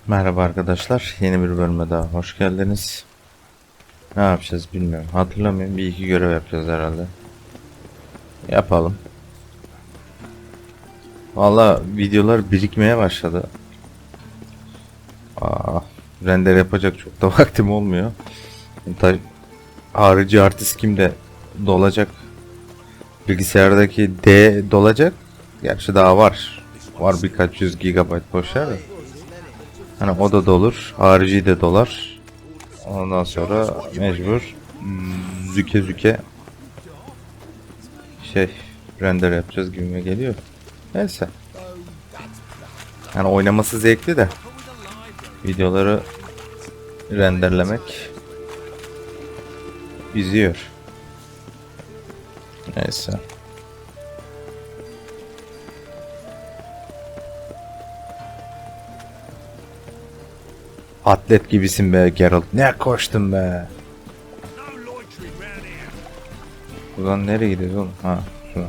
Merhaba arkadaşlar, yeni bir bölüme daha hoş geldiniz. Ne yapacağız bilmiyorum, hatırlamıyorum, bir iki görev yapacağız herhalde. Yapalım. Valla videolar birikmeye başladı. Render yapacak çok da vaktim olmuyor. Harici artist kim de dolacak. Bilgisayardaki D dolacak. Gerçi daha var. Var birkaç yüz gigabayt boş yer de. Hani o da dolur, harici de dolar. Ondan sonra mecbur züke şey render yapacağız gibime geliyor. Neyse. Yani oynaması zevkli de videoları renderlemek üzüyor. Neyse. Atlet gibisin be Geralt. Ne koştun be. Buradan nereye gidiyoruz oğlum? Ha, şuna.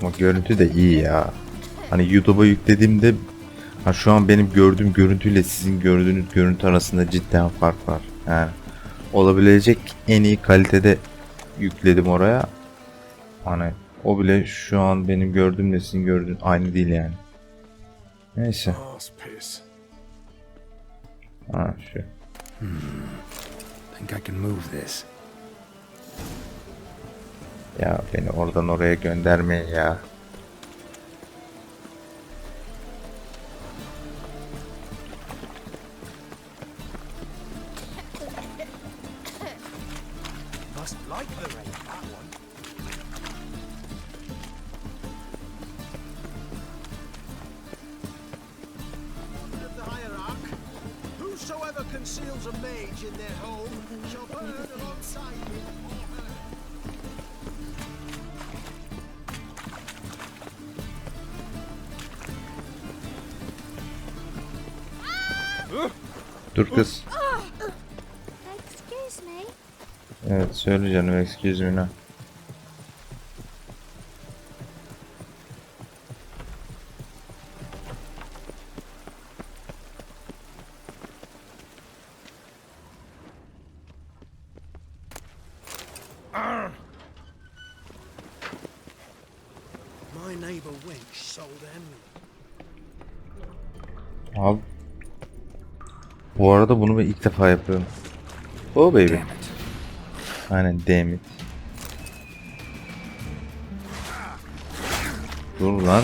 Ama görüntü de iyi ya. Hani YouTube'a yüklediğimde şu an benim gördüğüm görüntüyle sizin gördüğünüz görüntü arasında cidden fark var. Yani olabilecek en iyi kalitede yükledim oraya. Hani o bile şu an benim gördüğümle sizin gördüğün aynı değil yani. Neyse. Ha şu. Think I can move this. Ya beni oradan oraya göndermeyin ya. Must like the rain, that one. Of the hierarch, whosoever conceals a mage in their home shall burn alongside him or her. Dur kız. Excuse me. Evet söyle canım, excuse me. My neighbour wench sold them. Abi. Bu arada bunu ben ilk defa yapıyorum. Oh baby. Damn it. Aynen damn it. Dur lan.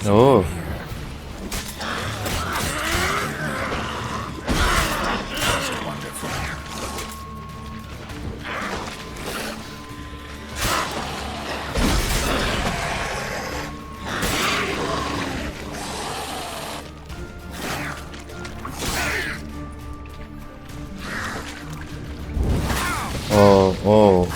Oo. Oo, oo.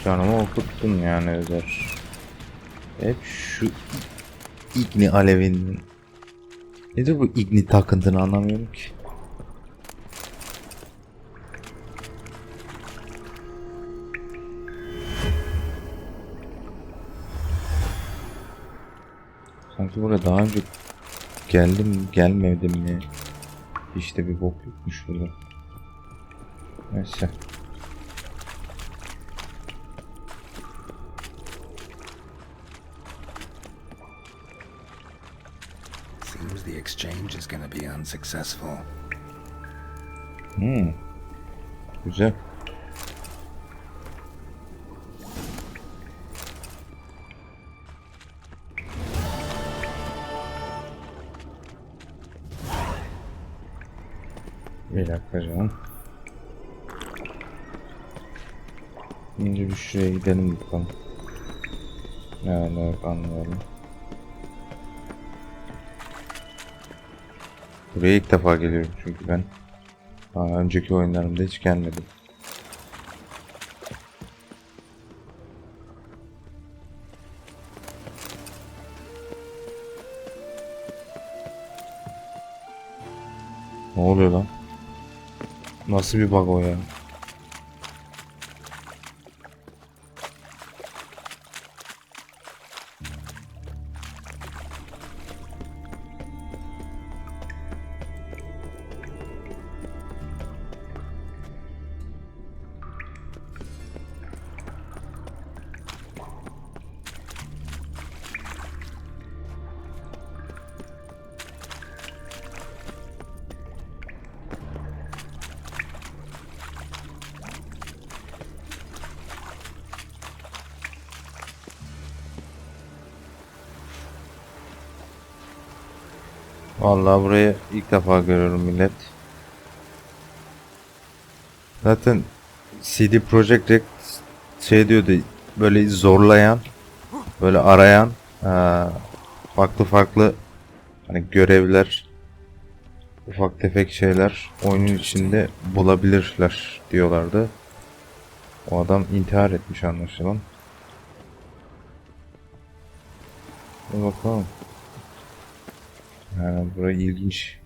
Canımı okuttun yani Özer. Hep şu igni alevinin. Nedir bu igni takıntını anlamıyorum ki. Sanki buraya daha önce geldim gelmedim mi? İşte bir bok yokmuş burada. Neyse. Seems the exchange is gonna be unsuccessful. Güzel. Bir dakika canım. Önce bir şuraya gidelim bakalım. Ne anlayalım. Buraya ilk defa geliyorum çünkü ben. Önceki oyunlarımda hiç gelmedim. Ne oluyor lan? Nasıl bir bug o ya? Vallahi burayı ilk defa görüyorum millet. Zaten CD Projekt Red şey diyordu, böyle zorlayan, böyle arayan farklı farklı hani görevler, ufak tefek şeyler oyunun içinde bulabilirler diyorlardı. O adam intihar etmiş anlaşılan. Bir bakalım. Yani burası ilginç.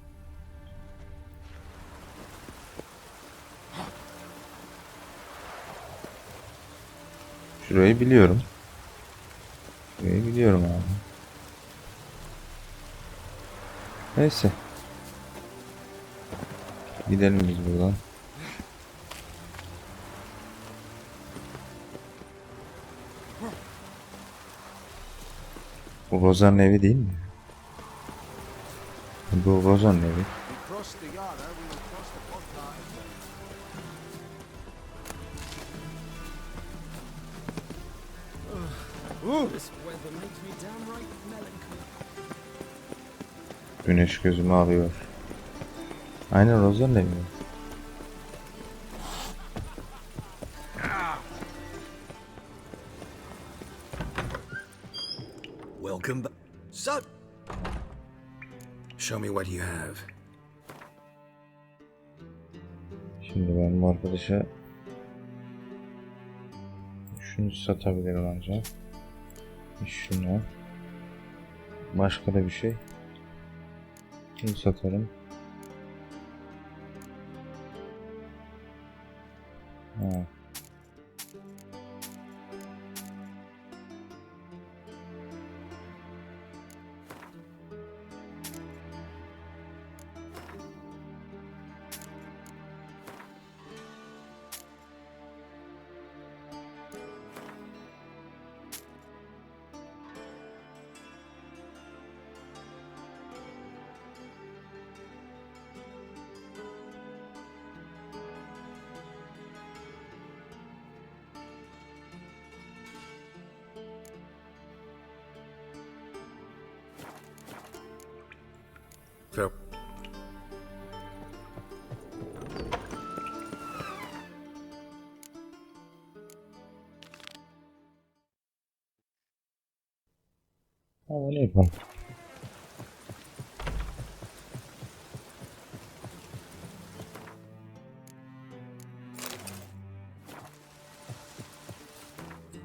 Şurayı biliyorum. Şurayı biliyorum abi. Neyse. Gidelim biz buradan. Bu Rozan'ın evi değil mi? Bu Rozan'ın evi. Cross the yard, we will cross the pot. This weather makes me downright melancholy. Güneş gözümü alıyor. Aynen Rozan'ın evi. Welcome back. So, show me what you have. Şimdi ben bu arkadaşa şunu satabilirim ancak. Şunu. Başka da bir şey. Şunu satarım. Ha. Fair. Ama ne yapalım?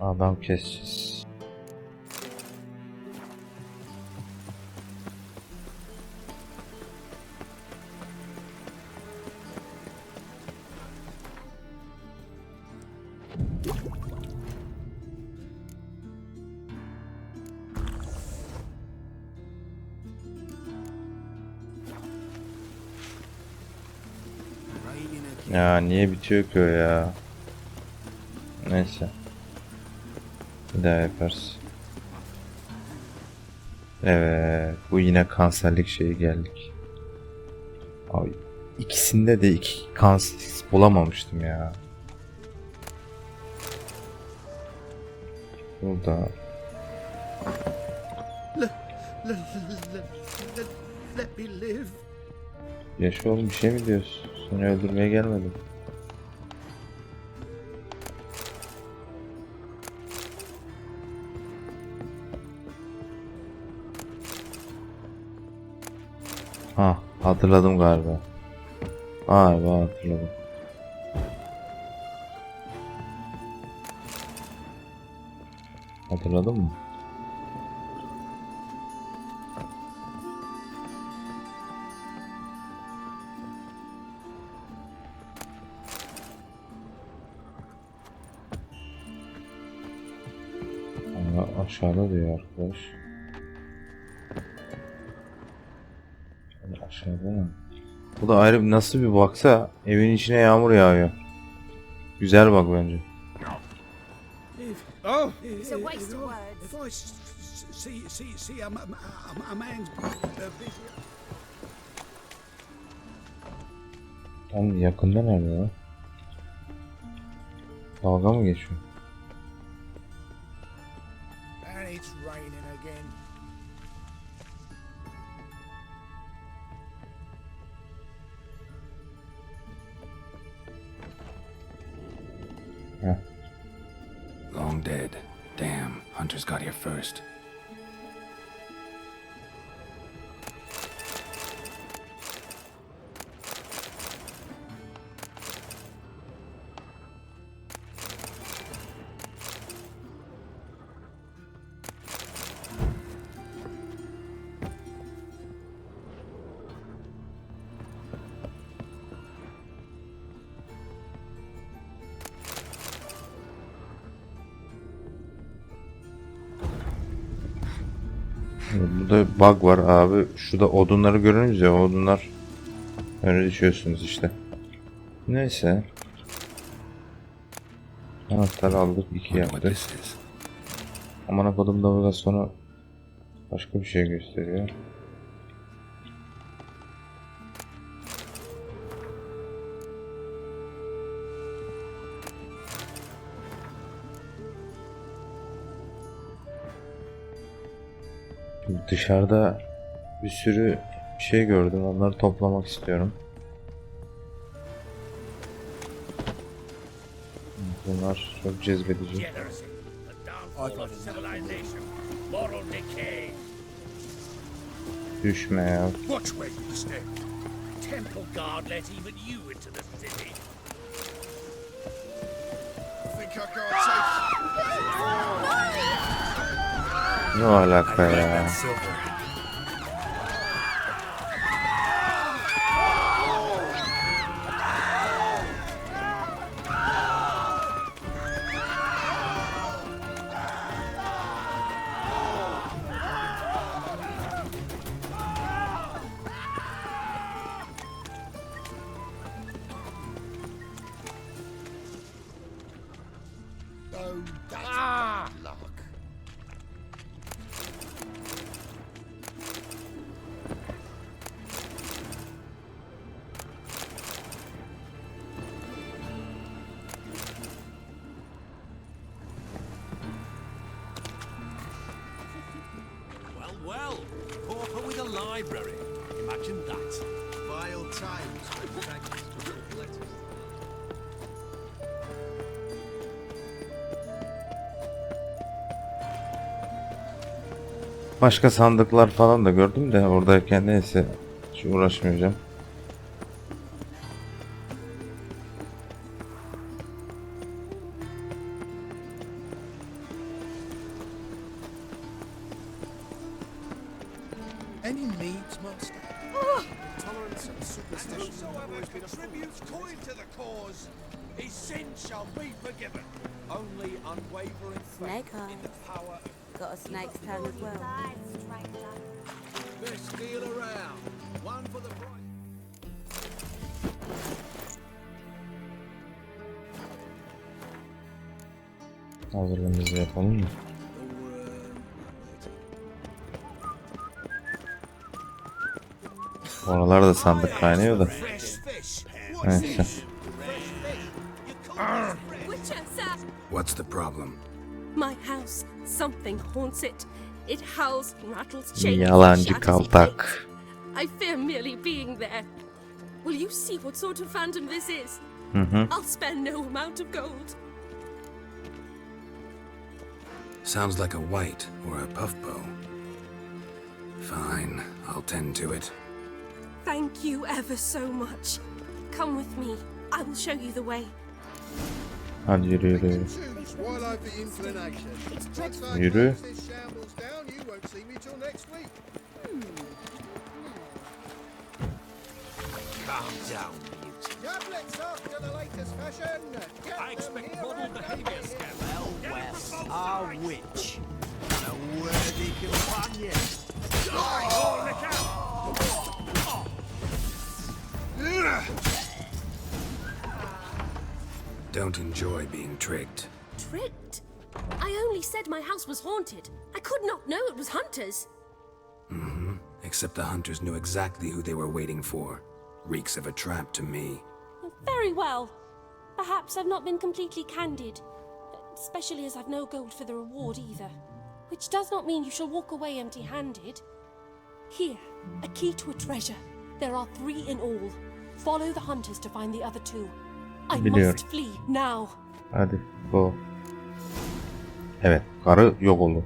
Adam keseceğiz. Ya niye bitiyor ki o ya? Neyse. Bir daha yaparız. Evet, bu yine kanserlik şeyi geldik. Abi ikisinde de iki kanser bulamamıştım ya. Burada. Let me live. Yaşa oğlum, bir şey mi diyorsun? Seni öldürmeye gelmedim. Ha, hatırladım galiba. Galiba hatırladım. Hatırladın mı? Aşağıda diyor arkadaş. Aşağıda mı? Bu da ayrı nasıl bir baksa evin içine yağmur yağıyor. Güzel bak bence. Oh, It's a waste of words. if I see a man's busy. Tam yakında nerede ya? Dalga mı geçiyor? And it's raining again. Heh. Long dead. Damn, Hunter's got here first. Burada bug var abi. Şurada odunları görünüz ya, odunlar öne düşüyorsunuz işte. Neyse. Anahtar aldık, 2 Wonder what yaptık. this is. Amına kodum navigasyonu başka bir şey gösteriyor. Dışarıda bir sürü şey gördüm. Onları toplamak istiyorum. Bunlar çok cezbedici. Degeneracy, the downfall of civilization, moral decay. Düşme ya. Watch where you step. Temple guard let even you into the city. Think I got safe. Ne alaka ya? Oh, that's luck. Well, well. Pauper with a library. Imagine that. Vile times when thanks to your letters. Başka sandıklar falan da gördüm de oradayken, neyse hiç uğraşmayacağım. Any needs, master? Tolerance and superstition have always been contributes coin to the cause. His sins shall be forgiven. Only unwavering Snake faith in the eyes. power. Got a snake's tongue as well. Best deal around. One for the price. Hazırlığımızı yapalım mı? Oralarda sandık kaynıyor da. Fresh fish. Neyse. Witcher, sir! What's the problem? My house. Something haunts it. It howls, rattles, chains, Yalancı shatters kaltak. gates. I fear merely being there. Will you see what sort of phantom this is? I'll spare no amount of gold. Sounds like a white or a puff bow. Fine, I'll tend to it. Thank you ever so much. Come with me. I will show you the way. Hadi yürü yürü. Choose while I've the inclination. Once I Yürü. close this shambles down, you won't see me till next week. Calm down, beauty. Tablets after the latest fashion. Get I expect them here model and behavior, here. Scab. West, our witch. A worthy companion. Oh, look out! Don't enjoy being tricked. Tricked? I only said my house was haunted. I could not know it was hunters. Except the hunters knew exactly who they were waiting for. Reeks of a trap to me. Very well. Perhaps I've not been completely candid. Especially as I've no gold for the reward either. Which does not mean you shall walk away empty-handed. Here, a key to a treasure. There are 3 in all. Follow the hunters to find the other 2. I Biliyorum. must flee now. Hadi go. Evet, karı yok oldu.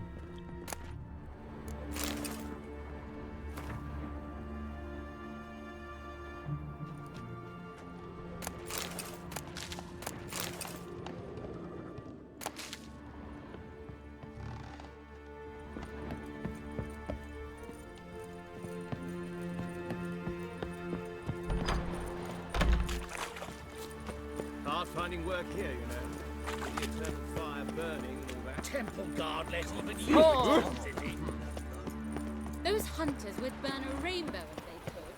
Hard finding work here, you know. With the eternal fire burning and all that. Temple guard let even you into the city. Those hunters would burn a rainbow if they could.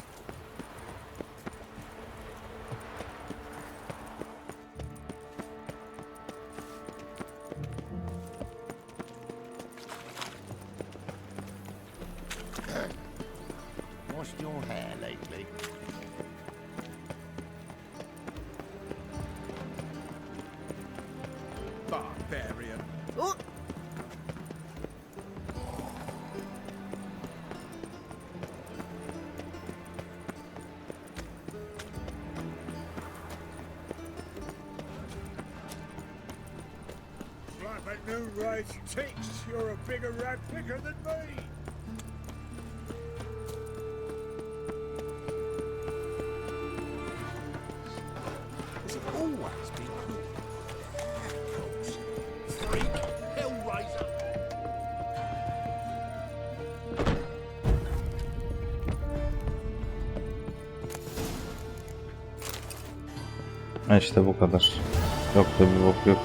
Washed your hair lately? Barbarian. Like that new rage ticks, you're a bigger rat picker than me. Has it always been cool? Freak, Hellraiser. Ha işte bu kadar. Yok da bir bok yok.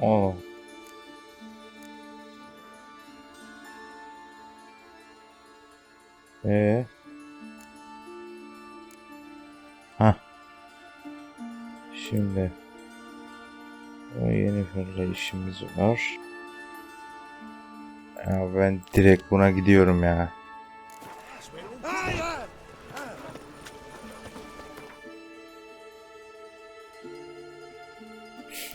Oo. Ha. Şimdi o yeni fırla işimiz var. Ya ben direkt buna gidiyorum ya.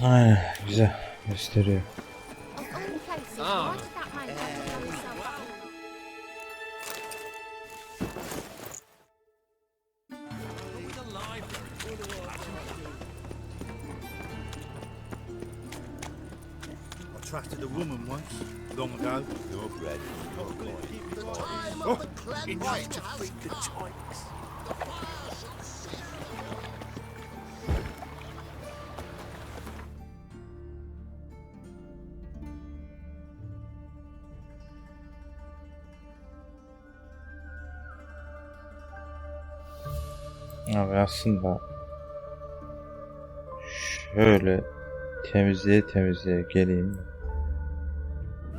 Ay, güzel gösteriyor. Why did that man have to throw himself out? I trusted a woman once, long ago. Your bread, your coin. Oh, enough To feed the tykes. Abi aslında şöyle temizliğe geleyim.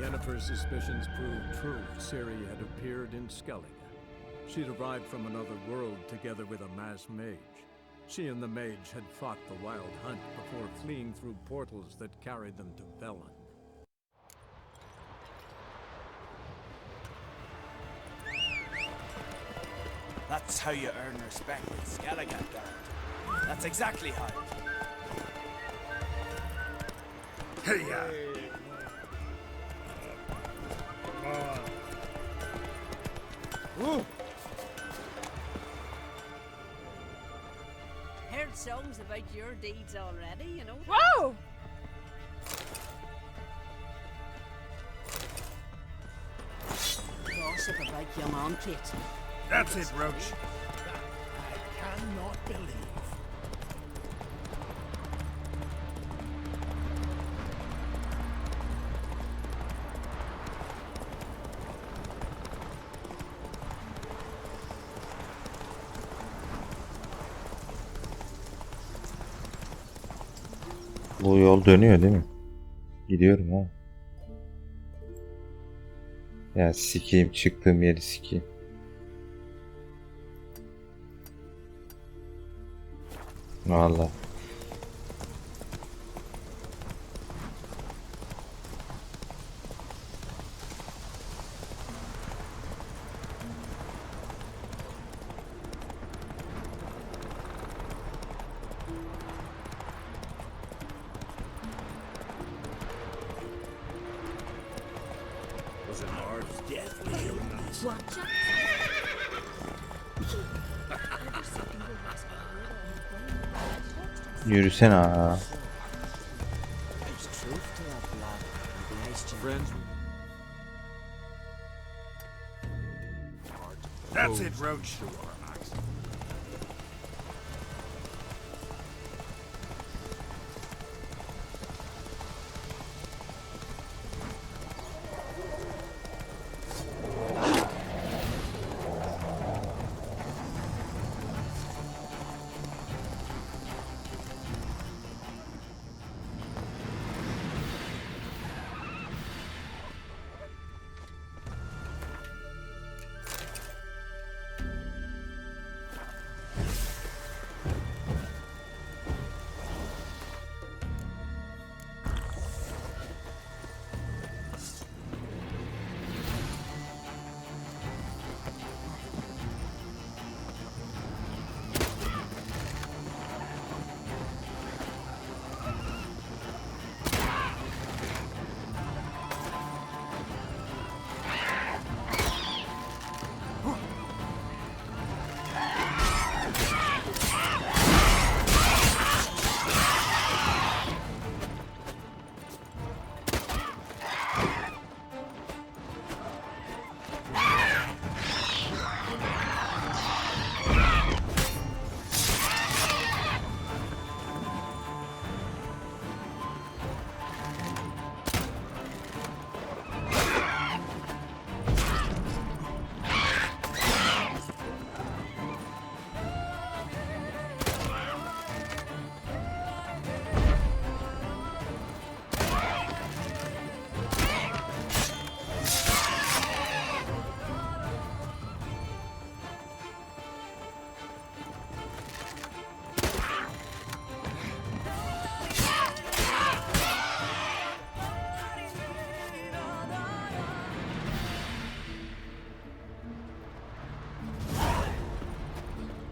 Yennefer's suspicions proved true. Ciri had appeared in Skellige. She'd arrived from another world together with a masked mage. She and the mage had fought the wild hunt before fleeing through portals that carried them to Velen. That's how you earn respect in Skellige, Garrett. That's exactly how. Hey-ya! Heard songs about your deeds already, you know. Whoa! Gossip about young Aunt Kate. That's it, Roach. I cannot believe. Bu yol dönüyor değil mi? Gidiyorum ha. Ya sikeyim, çıktığım yeri sikeyim. Vallahi. Was it Mars' deathly illness? Watch out! Yürüsene ha. There's truth to that blood. Nice Friends, That's it, Roach.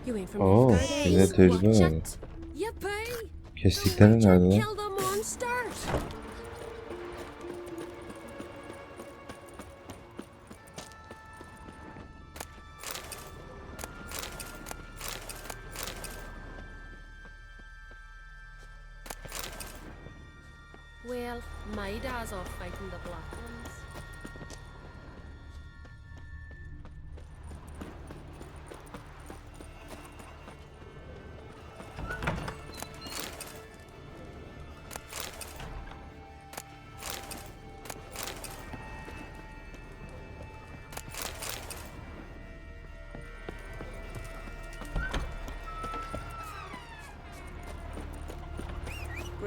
You ain't from Oo, Nilfgaard, eh? güzel tecrübe Watch verdi. it. Yippee! Kestikleri nerede lan? Kill the monsters! Well, my dad's off fighting the Black Ones.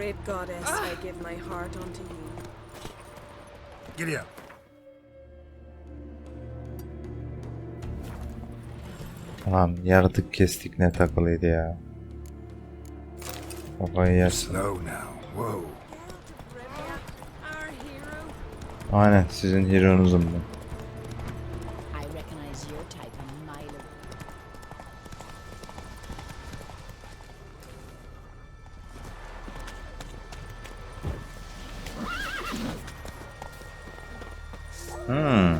Great goddess, I give my heart unto you. Giddy up. Tamam, yaratık kestik ne takılıydı ya. Kafayı yersin. Slow now. Whoa. Our hero. Aynen sizin hero'nuzum ben. I recognize your type a mile away. Hmm.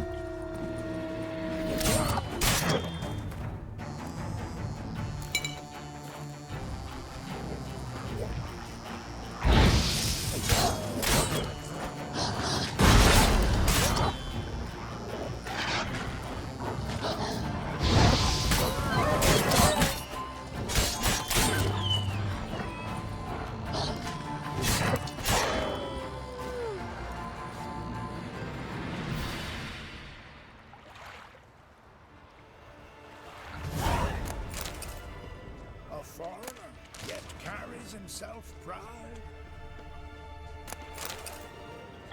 A foreigner, yet carries himself proud.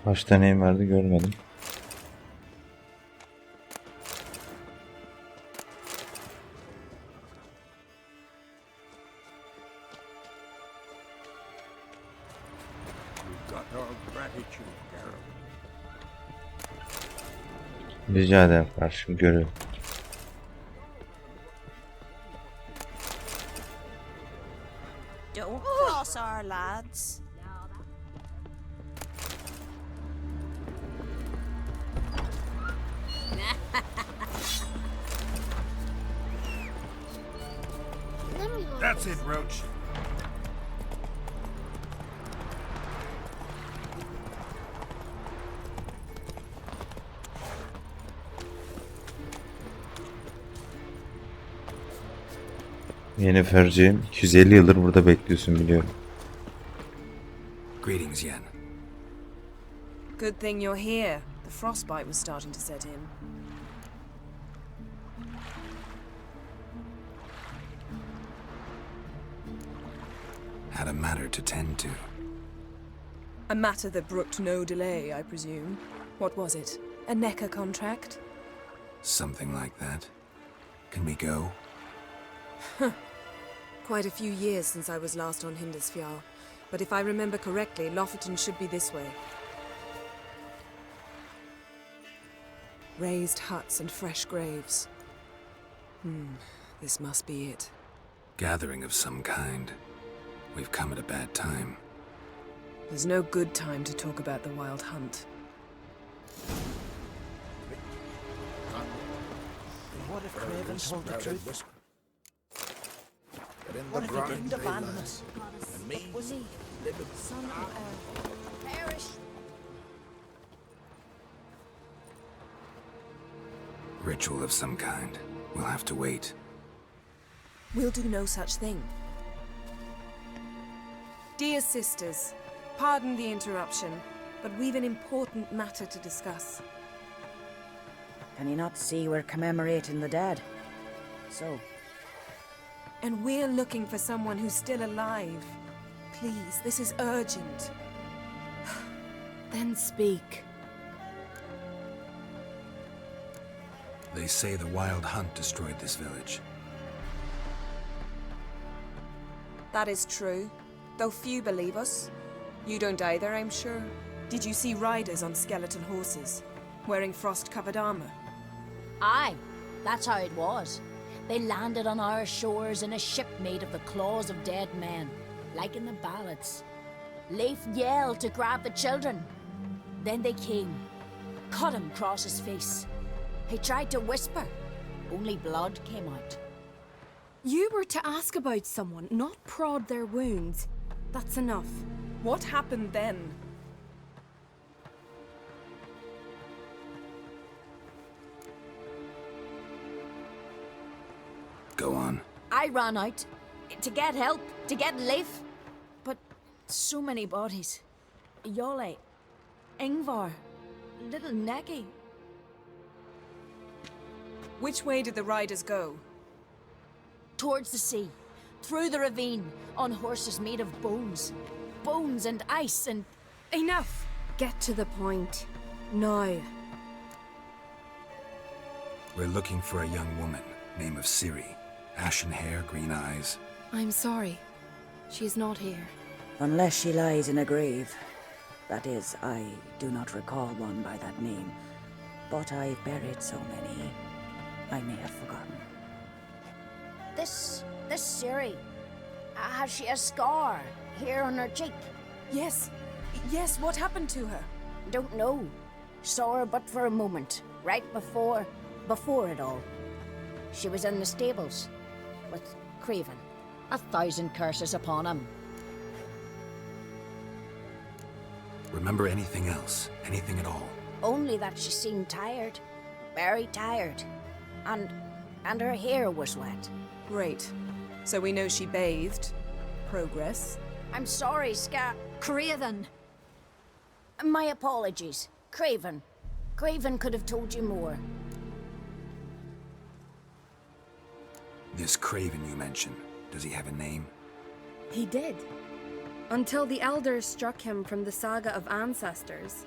Kaç taneyim verdi görmedim. We've got our gratitude, Garrett. Rica ederim karşım görev. Don't cross our lads. That's it, Roach. Yeni Ferciğim 250 yıldır burada bekliyorsun biliyorum. Greetings, Yen. Good thing you're here. The frostbite was starting to set in. Had a matter to tend to. A matter that brooked no delay, I presume. What was it? A NECA contract? Something like that. Can we go? Quite a few years since I was last on Hindisfjall, but if I remember correctly, Lofferton should be this way. Raised huts and fresh graves. This must be it. Gathering of some kind. We've come at a bad time. There's no good time to talk about the Wild Hunt. What if Craven told the truth? What if he didn't abandon us? And me? Was he son of a parish? Ritual of some kind. We'll have to wait. We'll do no such thing. Dear sisters, pardon the interruption, but we've an important matter to discuss. Can you not see we're commemorating the dead? So, And we're looking for someone who's still alive. Please, this is urgent. then speak. They say the Wild Hunt destroyed this village. That is true, though few believe us. You don't either, I'm sure. Did you see riders on skeleton horses, wearing frost-covered armor? Aye, that's how it was. They landed on our shores in a ship made of the claws of dead men, like in the ballads. Leif yelled to grab the children. Then they came, cut him across his face. He tried to whisper, only blood came out. You were to ask about someone, not prod their wounds. That's enough. What happened then? Go on. I ran out to get help, to get Leif. But so many bodies. Yole, Ingvar, little Necky. Which way did the riders go? Towards the sea, through the ravine, on horses made of bones. bones and ice and... Enough! Get to the point. Now. We're looking for a young woman, name of Ciri. Ashen hair, green eyes. I'm sorry. She's not here. Unless she lies in a grave. That is, I do not recall one by that name. But I've buried so many, I may have forgotten. This Ciri, has she a scar here on her cheek? Yes. Yes, what happened to her? Don't know. Saw her but for a moment, right before it all. She was in the stables with Craven. 1,000 curses upon him. Remember anything else? Anything at all? Only that she seemed tired. Very tired. And her hair was wet. Great. So we know she bathed. Progress. I'm sorry, Craven! My apologies. Craven. Craven could have told you more. This Craven you mentioned, does he have a name? He did. Until the elders struck him from the saga of ancestors.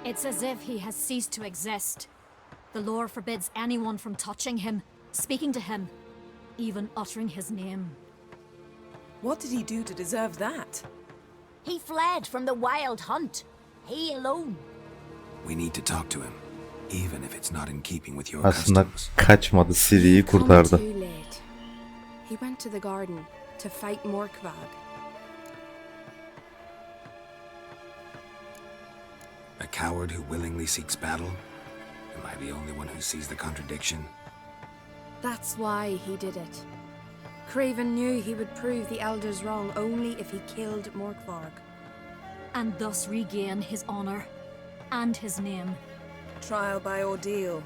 It's as if he has ceased to exist. The lore forbids anyone from touching him, speaking to him, even uttering his name. What did he do to deserve that? He fled from the wild hunt. He alone. We need to talk to him, even if it's not in keeping with your Aslında customs. kaçmadı, Ciri'yi kurtardı. Too late. He went to the garden to fight Morkvag. A coward who willingly seeks battle? Am I the only one who sees the contradiction? That's why he did it. Craven knew he would prove the elders wrong only if he killed Morkvarg. And thus regain his honor and his name. Trial by ordeal.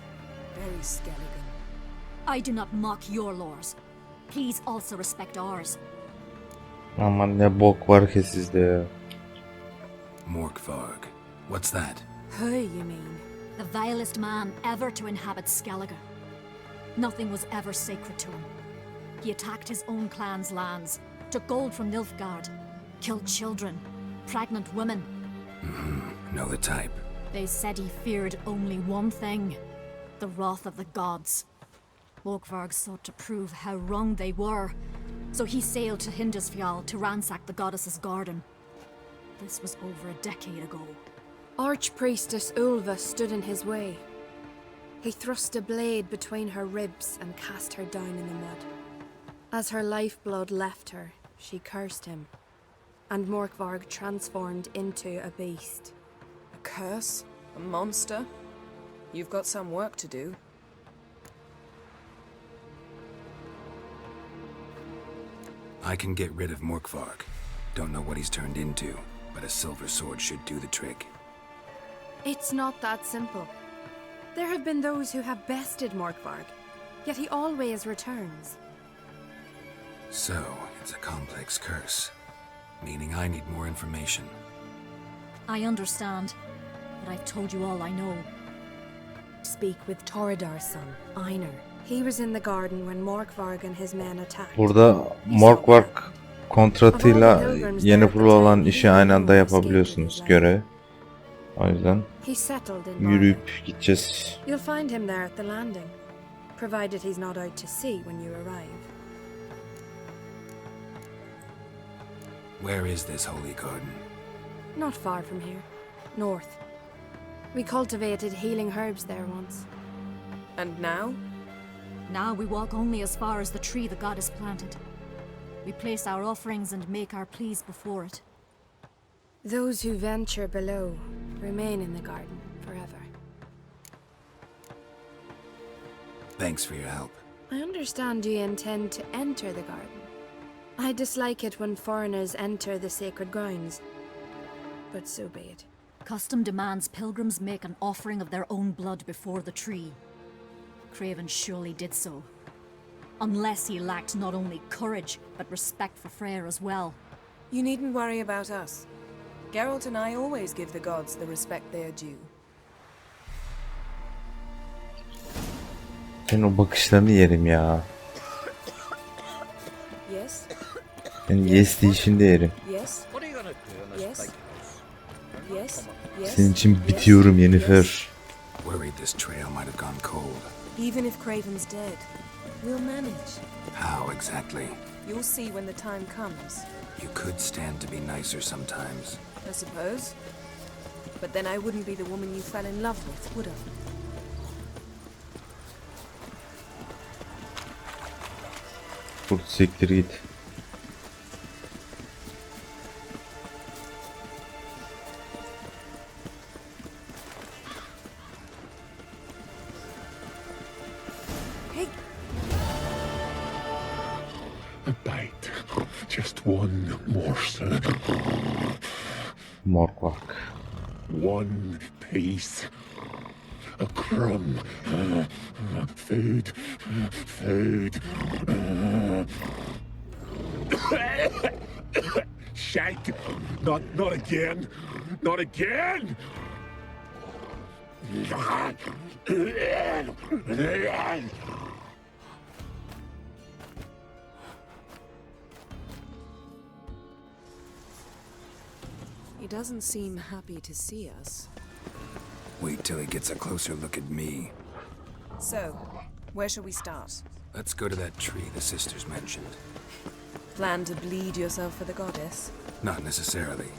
Very Skelligan. I do not mock your laws. Please also respect ours. Aman ne bok var ki sizde ya. Morkvarg. What's that? Who, you mean? The vilest man ever to inhabit Skellige. Nothing was ever sacred to him. He attacked his own clan's lands, took gold from Nilfgaard, killed children, pregnant women. Know the type. They said he feared only one thing, the wrath of the gods. Morkvarg sought to prove how wrong they were, so he sailed to Hindisfjall to ransack the goddess's garden. This was over a decade ago. Archpriestess Ulva stood in his way. He thrust a blade between her ribs and cast her down in the mud. As her lifeblood left her, she cursed him, and Morkvarg transformed into a beast. A curse? A monster? You've got some work to do. I can get rid of Morkvarg. Don't know what he's turned into, but a silver sword should do the trick. It's not that simple. There have been those who have bested Morkvarg, yet he always returns. So, it's a complex curse, meaning I need more information. I understand, but I've told you all I know. Speak with Toradar's son, Einar. He was in the garden when Morkvarg and his men attacked. Burada Morkvarg kontratıyla yeni kurulu olan işi aynı anda yapabiliyorsunuz, görev. O yüzden yürüyüp gideceğiz. You'll find him there at the landing, provided he's not out to sea when you arrive. Where is this holy garden? Not far from here, north. We cultivated healing herbs there once. And now? Now we walk only as far as the tree the goddess planted. We place our offerings and make our pleas before it. Those who venture below remain in the garden forever. Thanks for your help. I understand you intend to enter the garden. I dislike it when foreigners enter the sacred grounds, but so be it. Custom demands pilgrims make an offering of their own blood before the tree. Craven surely did so. Unless he lacked not only courage, but respect for Freyr as well. You needn't worry about us. Geralt and I always give the gods the respect they are due. Senin o bakışlarını yerim ya. Yes? Senin yes deyişini de yerim. Yes? What are you Senin için bitiyorum Yennefer. Worried this trail might have gone cold. Even if Craven's dead, we'll manage. How exactly? You'll see when the time comes. You could stand to be nicer sometimes. I suppose. But then I wouldn't be the woman you fell in love with, would I? Kurt siktir git. Hey, A bite. Just one morsel. Morkvark. One piece. A crumb. Food. Food. Shite. Not again. Not again. he doesn't seem happy to see us. Wait till he gets a closer look at me. So, where shall we start? Let's go to that tree the sisters mentioned. Plan to bleed yourself for the goddess? Not necessarily,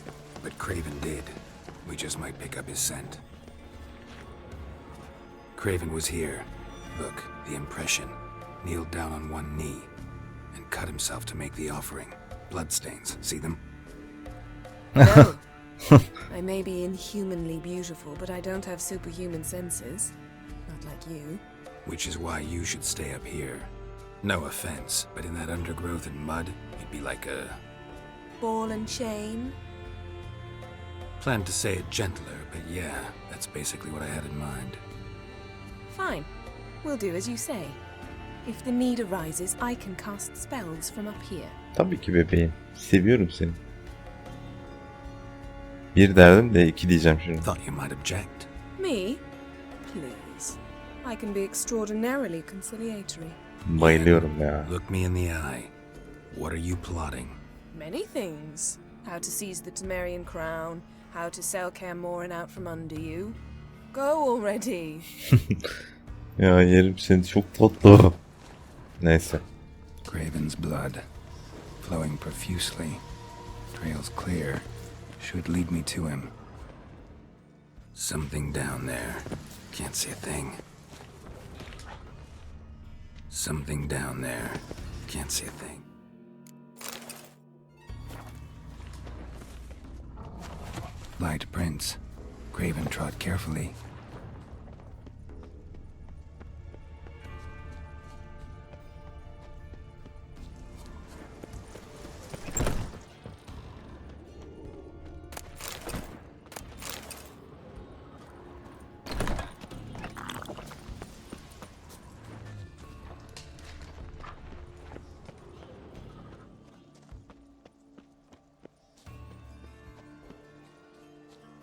but Craven did. We just might pick up his scent. Craven was here. Look, the impression. Kneeled down on one knee and cut himself to make the offering. Bloodstains, see them? No. I may be inhumanly beautiful, but I don't have superhuman senses. Not like you. Which is why you should stay up here. No offense, but in that undergrowth and mud, you'd be like a... Ball and chain? Planned to say it gentler, but yeah, that's basically what I had in mind. Fine. We'll do as you say. If the need arises, I can cast spells from up here. Tabii ki bebeğim. Seviyorum seni. Bir derdim de iki diyeceğim şimdi. Thought you might object. Me? Please. I can be extraordinarily conciliatory. Bayılıyorum ya. Look me in the eye. What are you plotting? Many things. How to seize the Temerian crown, how to sell Kaer Morhen out from under you. Go already. Ya yerim seni, çok tatlı. Neyse. Craven's blood, flowing profusely, trails clear, should lead me to him. Something down there. Can't see a thing. Something down there. Can't see a thing. Light prints. Craven trod carefully.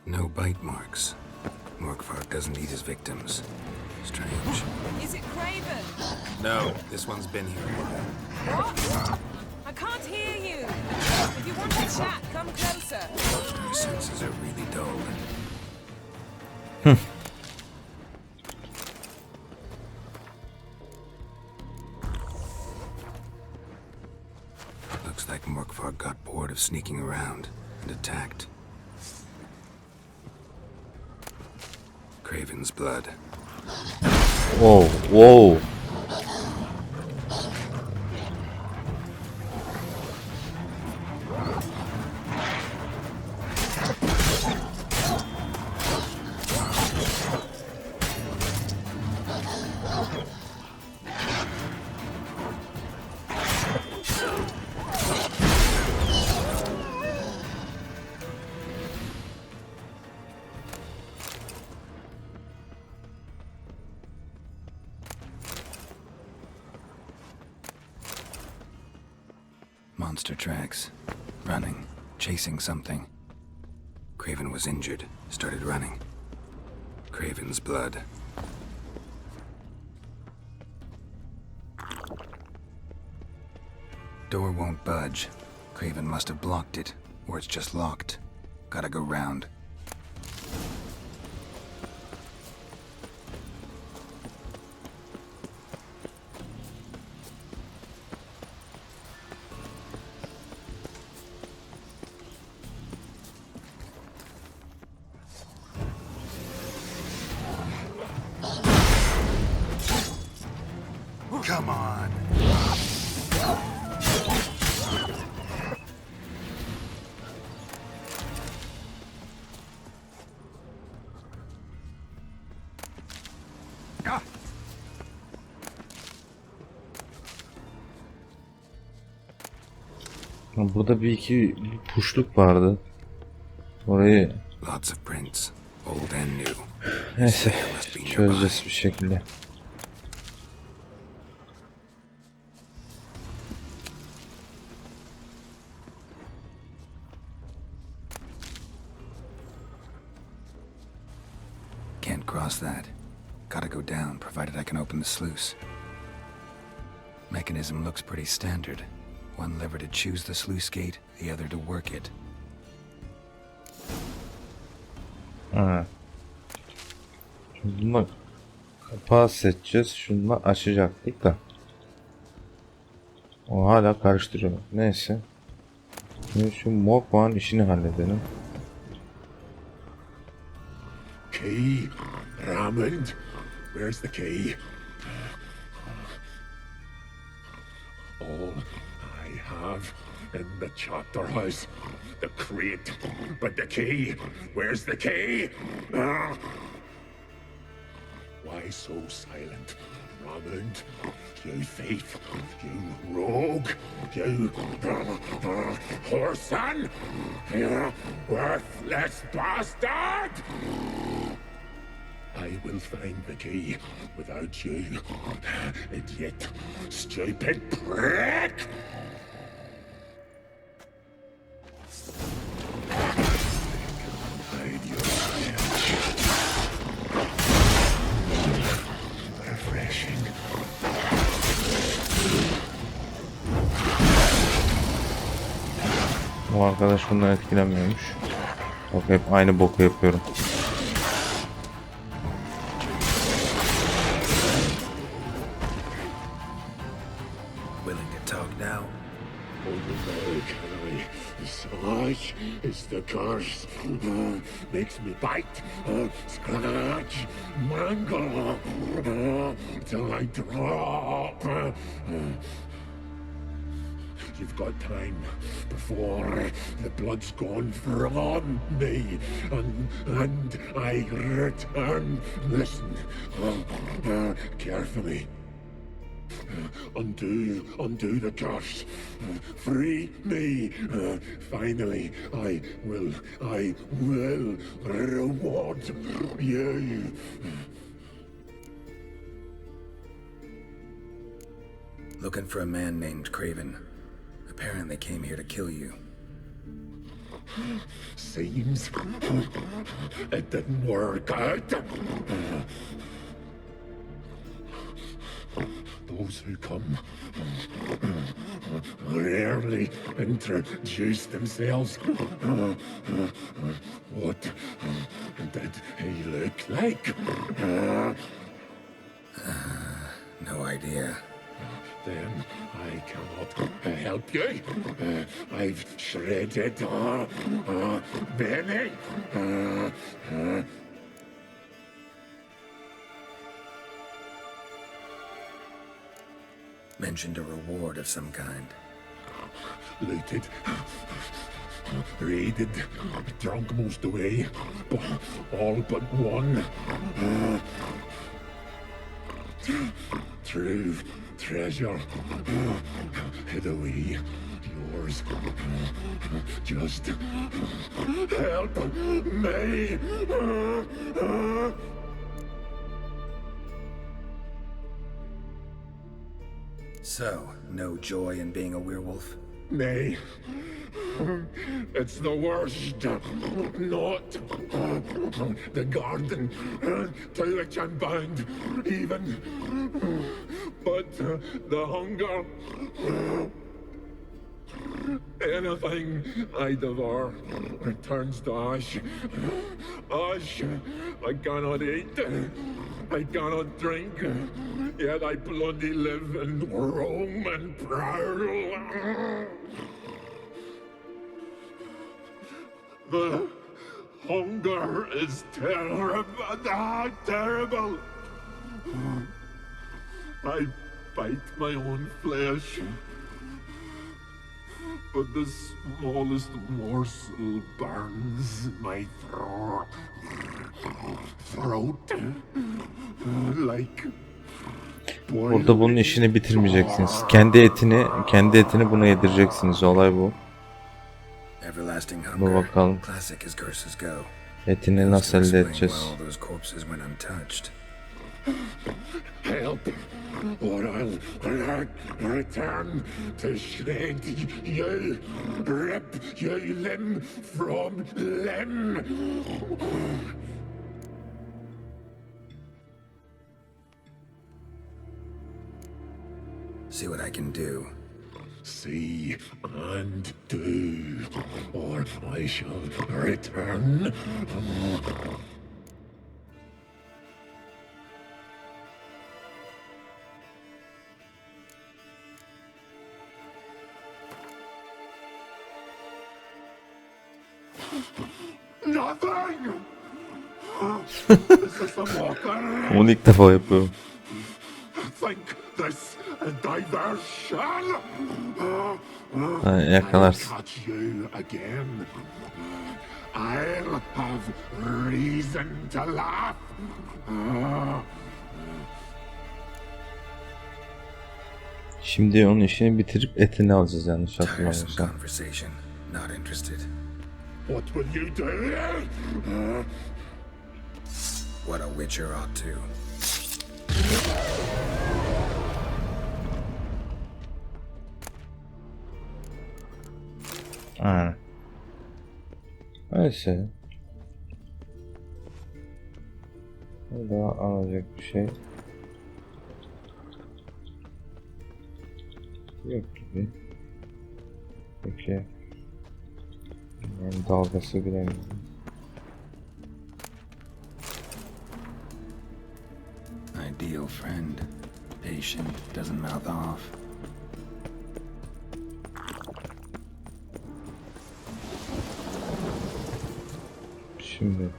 No bite marks. Morkvark doesn't eat his victims. Strange. Is it Craven? No, this one's been here a while. What? I can't hear you. If you want to chat, come closer. Our senses are really dull. Looks like Morkvark got bored of sneaking around and attacked. Craven's blood. Whoa, whoa. Monster tracks. Running. Chasing something. Craven was injured. Started running. Craven's blood. Door won't budge. Craven must have blocked it. Or it's just locked. Gotta go round. God. Burada bir iki puşluk vardı. Orayı Lots of prints, old and new. neyse çözeceğiz bir şekilde. Can't cross that. Gotta go down, provided I can open the sluice. Mechanism looks pretty standard. One lever to choose the sluice gate, the other to work it. Ha. Şimdi bununla kapağı seçeceğiz. Şununla açacaktık da. O hala karıştırıyor. Neyse. Şimdi şu Mogwai'nin işini halledelim. Key, Raymond. Where's the key? All I have in the chapter house, the crate, but the key. Where's the key? Why so silent, Raymond? You thief, you rogue, you whoreson, you worthless bastard! I will find the key without you, idiot, stupid prick! Hide yourself. Refreshing. Bu arkadaş bundan etkilenmiyormuş. Bak hep aynı boku yapıyorum. Willing to talk now? Such is the curse. Makes me bite, scratch, mangle, till I drop. You've got time before the blood's gone from me and I return. Listen carefully. Undo the curse. Free me. Finally, I will reward you. Looking for a man named Craven. Apparently came here to kill you. Seems it didn't work out. Those who come rarely introduce themselves. What did he look like? No idea. Then I cannot help you. I've shredded many. Mentioned a reward of some kind. Looted, raided, drunk most away, all but one. True treasure hid away. Yours. Just help me. So, no joy in being a werewolf? Nay. It's the worst. Not the garden to which I'm bound, even. But the hunger. Anything I devour returns to ash. Ash I cannot eat. I cannot drink. Yet I bloody live and roam and prowl. The hunger is terrible. Terrible. I bite my own flesh. But the smallest morsel burns my throat like. Burada bunun işini bitirmeyeceksiniz. Kendi etini buna yedireceksiniz. Olay bu. Bu bakalım. Etini nasıl elde edeceğiz? Help, or I'll return to shred you, rip you limb from limb. See what I can do. See and do, or I shall return. Nothing. This is the walker. Bunu ilk defa yapıyorum. Think this diversion. Ha, yakalarsın. Catch you again. I'll have reason to laugh. Şimdi onun işini bitirip etini alacağız yanlış Tiresome hatırlamıyorsam. conversation. Not interested. What will you do? What a witcher ought to. Aynen. Neyse. Daha alacak bir şey yok gibi. Peki. Yani dalgası bilemiyorum. Ideal friend. Patient, doesn't mouth off. Şimdi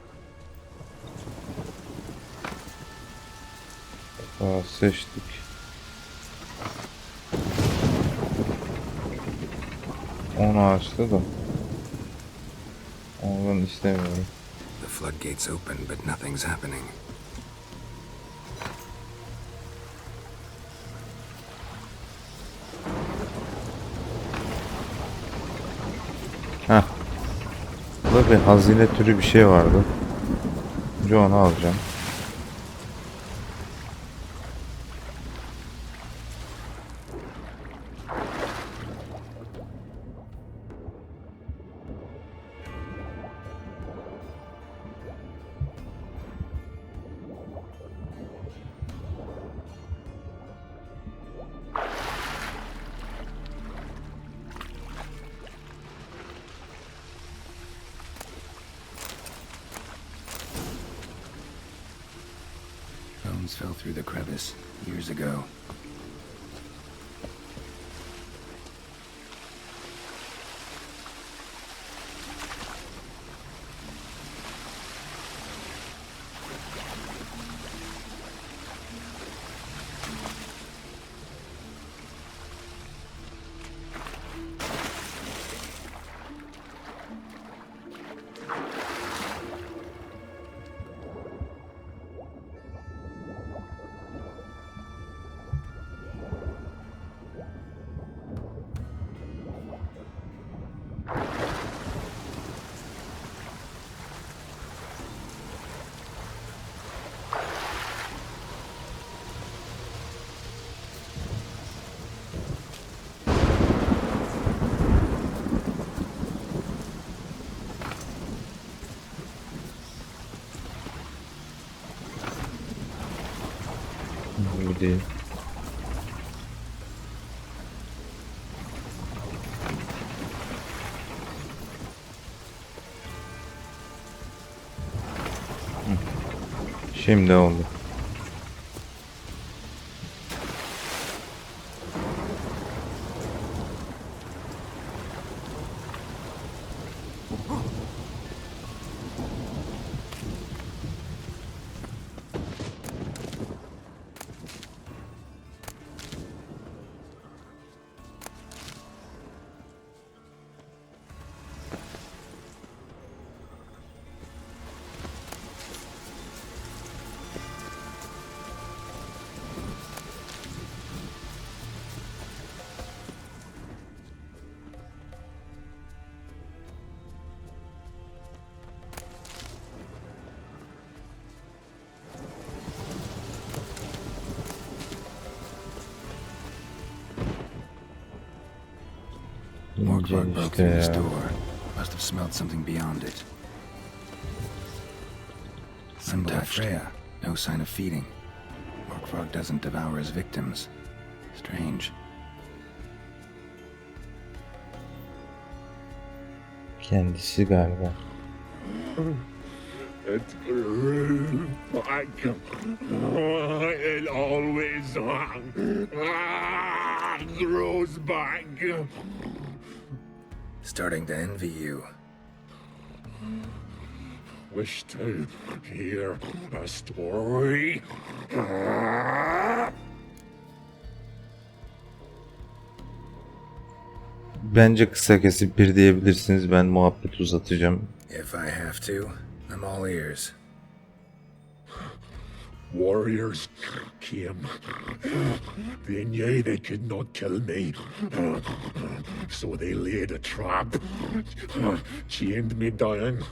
seçtik. Onu açtı da onu ben istemiyorum. The floodgates open, but nothing's happening. Heh. Burada bir hazine türü bir şey vardı. Önce onu alacağım. Bones fell through the crevice years ago. Bu değil. Şimdi oldu. Morkvarg broke işte through this ya. door. Must have smelled something beyond it. Untouched. Freya. No sign of feeding. Morkvarg doesn't devour his victims. Strange. Kendisi galiba. It grew back. It always grows back. Starting to envy you. Wish to hear a story. Bence kısa kesip bir diyebilirsiniz. Ben muhabbet uzatacağım. If I have to, I'm all ears. Warriors came. They knew they could not kill me. So they laid a trap. Chained me down.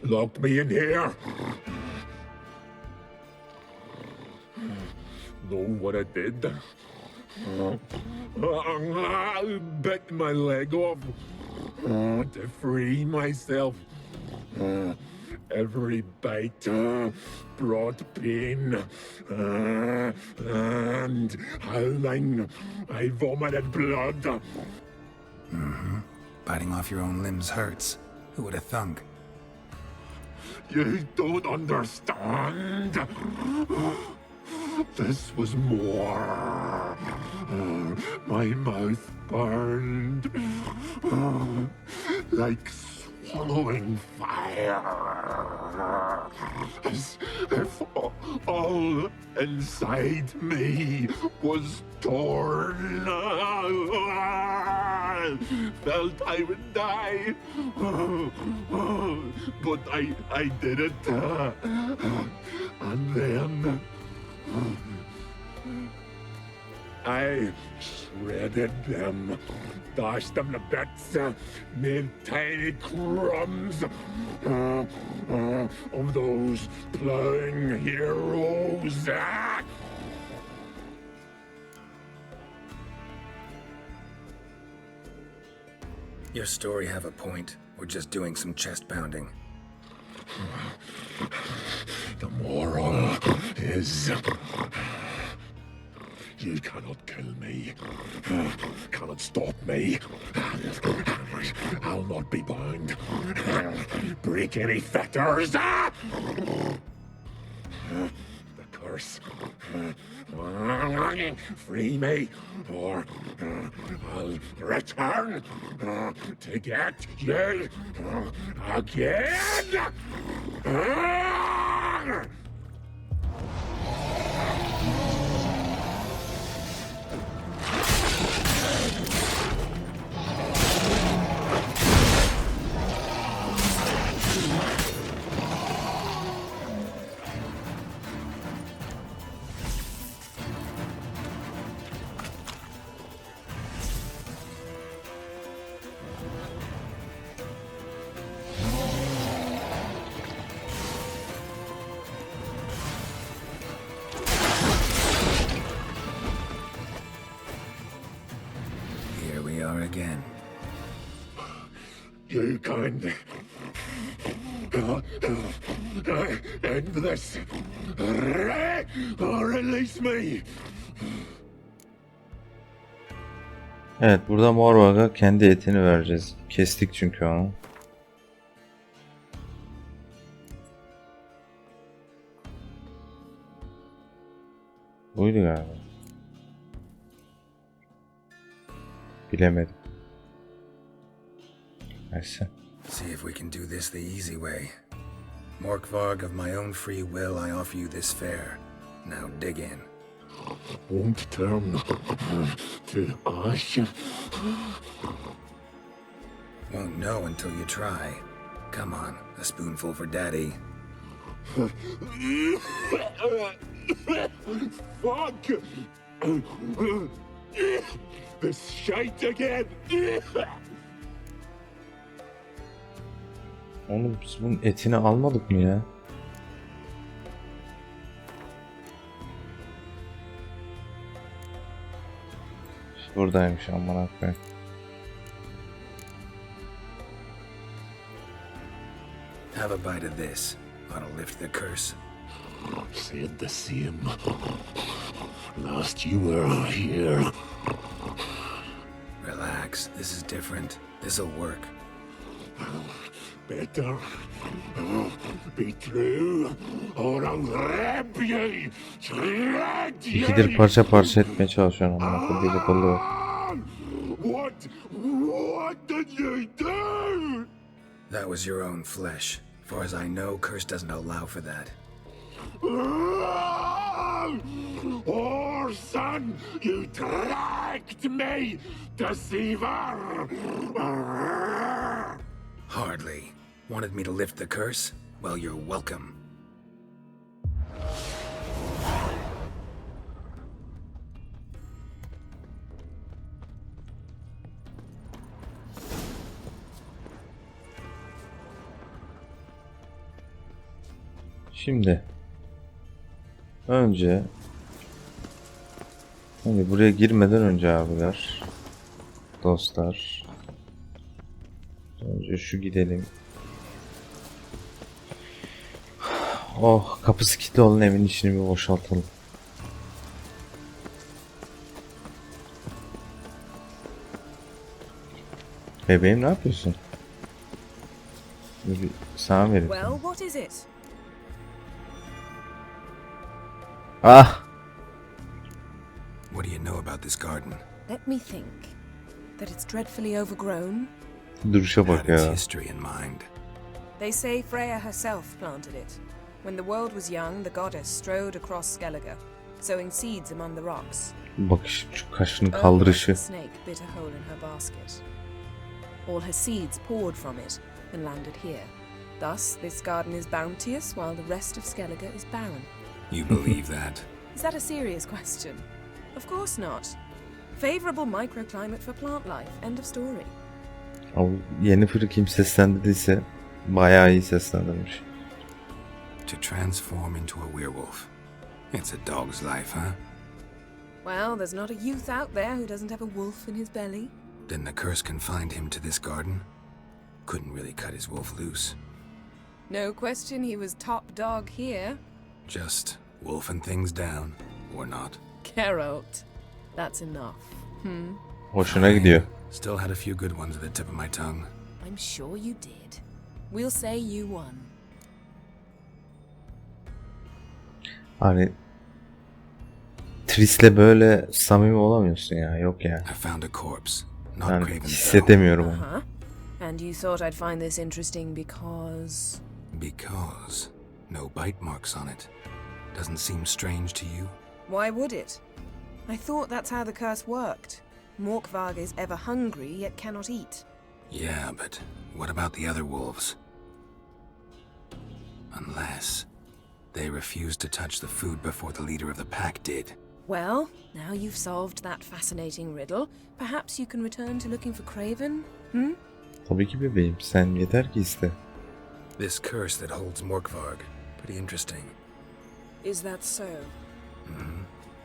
Locked me in here. Know what I did? I bit my leg off to free myself. Every bite brought pain, and howling, I vomited blood. Biting off your own limbs hurts. Who would have thunk? You don't understand. This was more. My mouth burned like swallowing fire, as if all inside me was torn. Felt I would die, but I did it. And then I shredded them, dashed them to bits, made tiny crumbs of those plowing heroes. Your story have a point. We're just doing some chest pounding. The moral is you cannot kill me, cannot stop me. I'll not be bound. Break any fetters. The curse. Free me, or I'll return to get you again. Here we are again. You can end this, or release me. Evet, burada Morvag'a kendi etini vereceğiz. Kestik çünkü onu. Buydu galiba. Bilemedim. Neyse. See if we can do this the easy way. Morkvarg, of my own free will, I offer you this fare. Now dig in. Won't turn to ash. Won't know until you try. Come on, a spoonful for Daddy. Fuck! This shite again! Oğlum biz bunun etini almadık mı ya? Buradaymış amına koyayım. Have a bite of this. That'll lift the curse. Said the same. Last you were here. Relax. This is different. This'll work. Better be true, or I'll grab you, shred you. İkidir parça parça etmeye çalışıyorum amına koyayım. Bir bakalım. What did you do? That was your own flesh. Far as I know, curse doesn't allow for that. Orson, you tracked me, deceiver! Hardly. Wanted me to lift the curse? Well, you're welcome. Şimdi önce hani buraya girmeden önce abiler, dostlar, önce şu gidelim. Oh, kapısı kilitli olan evin içini bir boşaltalım. Bebeğim ne yapıyorsun? Bir sana vereyim. Well, what is it? Ah! What do you know about this garden? Let me think. That it's dreadfully overgrown. Duruşa bak Had its ya. history in mind. They say Freya herself planted it. When the world was young, the goddess strode across Skellige, sowing seeds among the rocks. Bakış, şu kaşını A kaldırışı. snake bit a hole in her basket. All her seeds poured from it and landed here. Thus, this garden is bounteous, while the rest of Skellige is barren. You believe that? Is that a serious question? Of course not. Favorable microclimate for plant life. End of story. Abi Yennefer'ı kim seslendirdiyse bayağı iyi seslendirmiş. To transform into a werewolf. It's a dog's life, huh? Well, there's not a youth out there who doesn't have a wolf in his belly. Then the curse confined him to this garden? Couldn't really cut his wolf loose. No question he was top dog here. Just wolfing things down, or not. Geralt. That's enough. Hoşuna gidiyor. Still had a few good ones at the tip of my tongue. I'm sure you did. We'll say you won. Hani Triss'le böyle samimi olamıyorsun ya. Yok ya. I found a corpse. Not Yani Craven's hissedemiyorum onu. Uh-huh. And you thought I'd find this interesting because... Because no bite marks on it. Doesn't seem strange to you? Why would it? I thought that's how the curse worked. Morkvarg is ever hungry, yet cannot eat. Yeah, but what about the other wolves? Unless they refused to touch the food before the leader of the pack did. Well, now you've solved that fascinating riddle, perhaps you can return to looking for Craven, hmm? Tabii ki bebeğim. Sen yeter ki iste. This curse that holds Morkvarg. Pretty interesting. Is that so?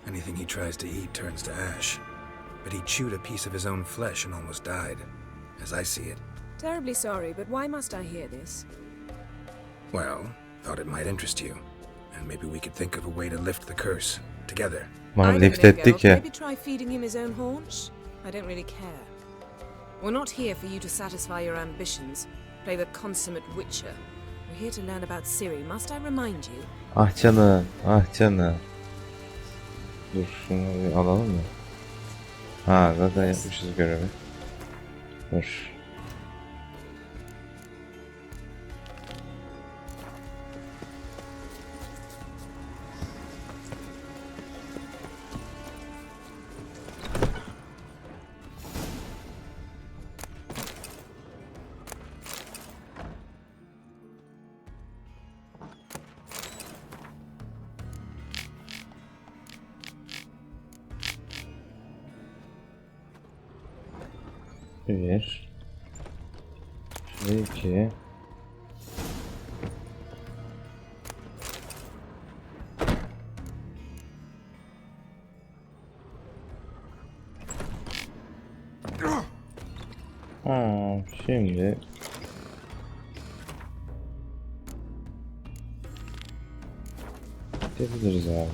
Anything he tries to eat turns to ash. But he chewed a piece of his own flesh and almost died, as I see it. Terribly sorry, but why must I hear this? Well, thought it might interest you. And maybe we could think of a way to lift the curse, together. Bana I lift don't know, ettik Geralt. ya. Maybe try feeding him his own haunch? I don't really care. We're not here for you to satisfy your ambitions, play the consummate witcher. We're here to learn about Ciri, must I remind you? Ah canım. Ah canım. Dur şunu bir alalım mı? Ha zaten yapmışız görevi. Dur. Bir. Şuraya iki. Şimdi gidebiliriz abi.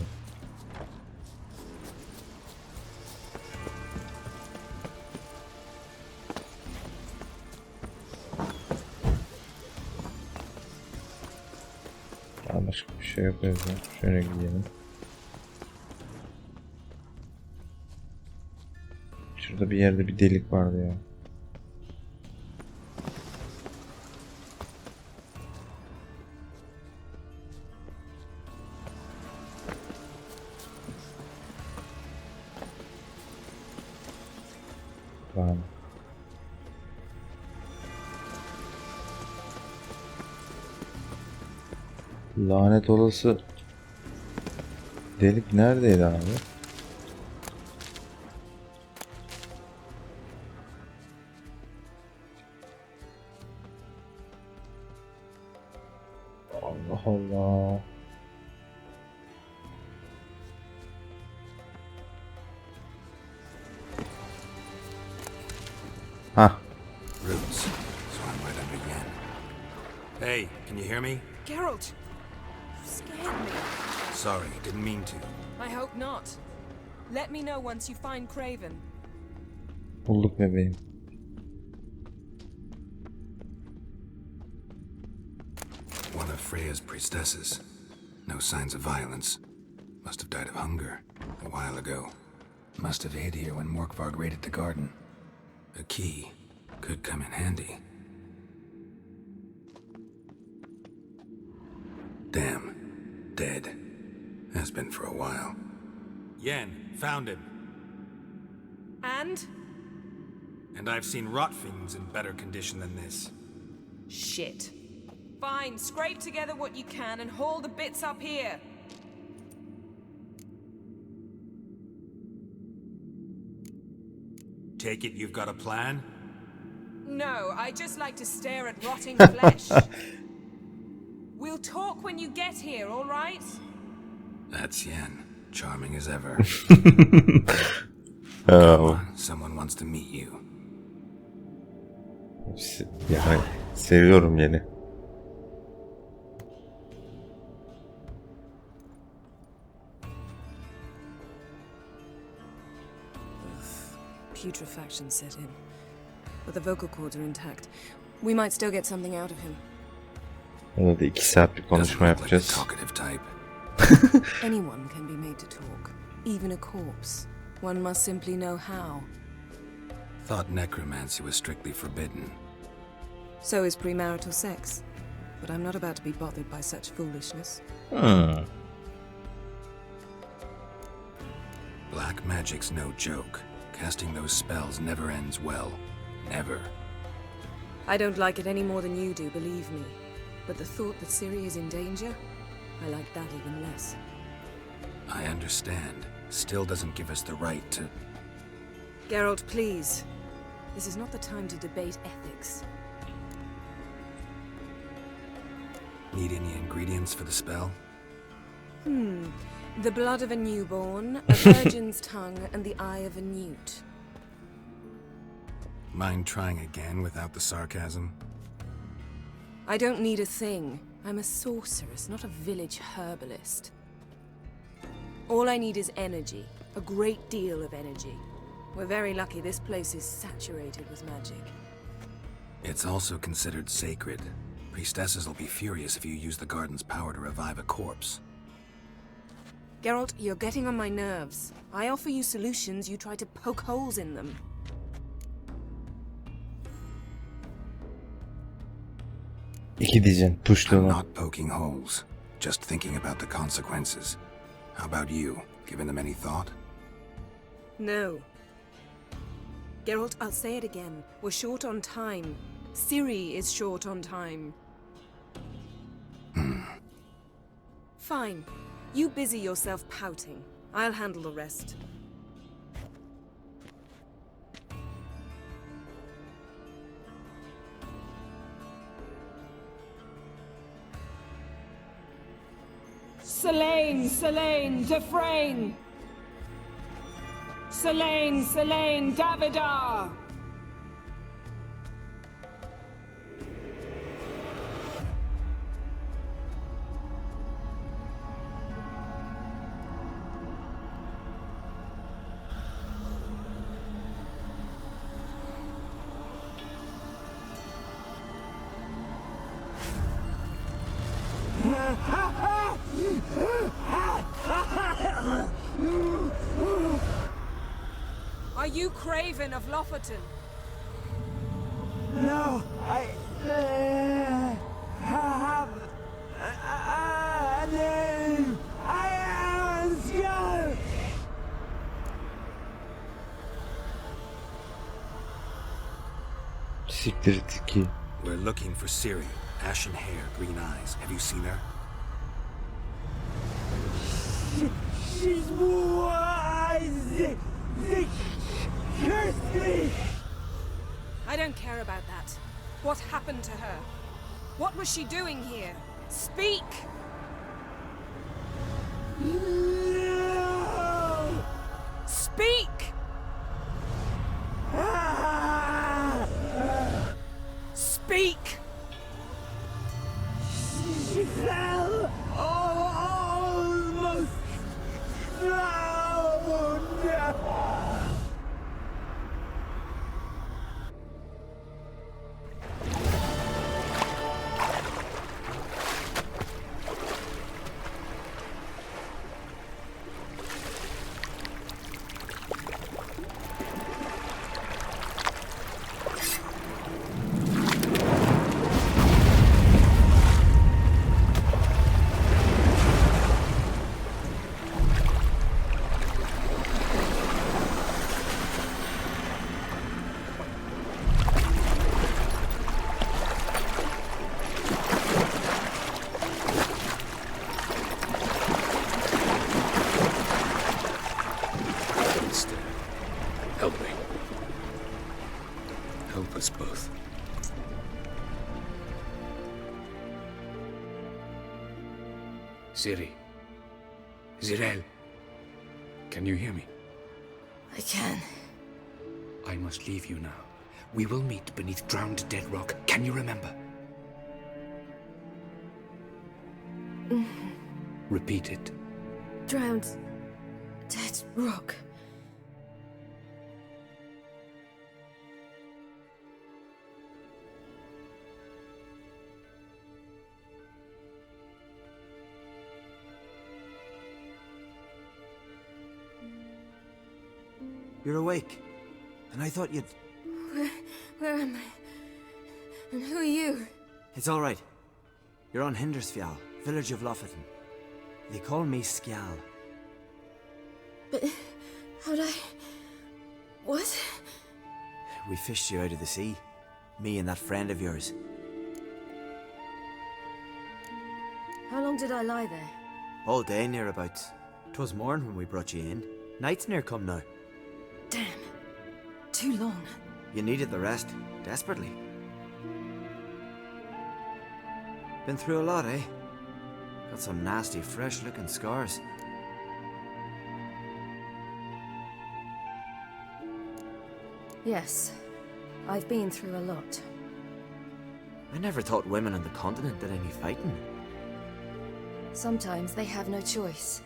Daha başka bir şey yok evde. Şöyle gidelim. Şurada bir yerde bir delik vardı ya. Tamam. Lanet olası delik neredeydi abi? Allah Allah. Hah. Roots. So I'm right under Yen. Hey, can you hear me? Geralt! You scared me. Sorry, didn't mean to. I hope not. Let me know once you find Craven. Bulduk bebeğim. One of Freya's priestesses. No signs of violence. Must have died of hunger a while ago. Must have hid here when Morkvarg raided the garden. A key could come in handy. Damn. Dead. Has been for a while. Yen, found him. And? And I've seen rot fiends in better condition than this. Shit. Fine, scrape together what you can and haul the bits up here. Take it you've got a plan? No, I just like to stare at rotting flesh. We'll talk when you get here, all right? That's Yen. Charming as ever. Oh. Someone wants to meet you. Yani seviyorum Yeni. Putrefaction set in. But the vocal cords are intact. We might still get something out of him. Orada da 2 saat bir konuşma yapacağız. Anyone can be made to talk. Even a corpse. One must simply know how. Thought necromancy was strictly forbidden. So is premarital sex. But I'm not about to be bothered by such foolishness. Black magic's no joke. Casting those spells never ends well. Never. I don't like it any more than you do, believe me. But the thought that Ciri is in danger, I like that even less. I understand. Still doesn't give us the right to... Geralt, please. This is not the time to debate ethics. Need any ingredients for the spell? The blood of a newborn, a virgin's tongue, and the eye of a newt. Mind trying again without the sarcasm? I don't need a thing. I'm a sorceress, not a village herbalist. All I need is energy. A great deal of energy. We're very lucky this place is saturated with magic. It's also considered sacred. Priestesses will be furious if you use the garden's power to revive a corpse. Geralt, you're getting on my nerves. I offer you solutions, you try to poke holes in them. İki diyeceğim. I'm Tuşlama. not poking holes. Just thinking about the consequences. How about you? Given them any thought? No. Geralt, I'll say it again. We're short on time. Ciri is short on time. Fine. You busy yourself pouting. I'll handle the rest. Selene, Selene, Defrain! Selene, Selene, Davidar! Are you Craven of Lofferton? No, I have a name. I am a skull. Siktir et ki. We're looking for Ciri. Ashen hair, green eyes. Have you seen her? She's wise. They cursed me. I don't care about that. What happened to her? What was she doing here? Speak! No! Speak! Speak! She fell almost drowned. Help me. Help us both. Ciri. Zirel. Can you hear me? I can. I must leave you now. We will meet beneath drowned dead rock. Can you remember? Repeat it. Drowned. Dead rock. You're awake. And I thought you'd... Where am I? And who are you? It's all right. You're on Hindersfjall, village of Lofferton. They call me Skjal. But how'd I... What? We fished you out of the sea. Me and that friend of yours. How long did I lie there? All day nearabouts. 'Twas morn when we brought you in. Night's near come now. Damn. Too long. You needed the rest, desperately. Been through a lot, eh? Got some nasty, fresh-looking scars. Yes. I've been through a lot. I never thought women on the continent did any fighting. Sometimes they have no choice.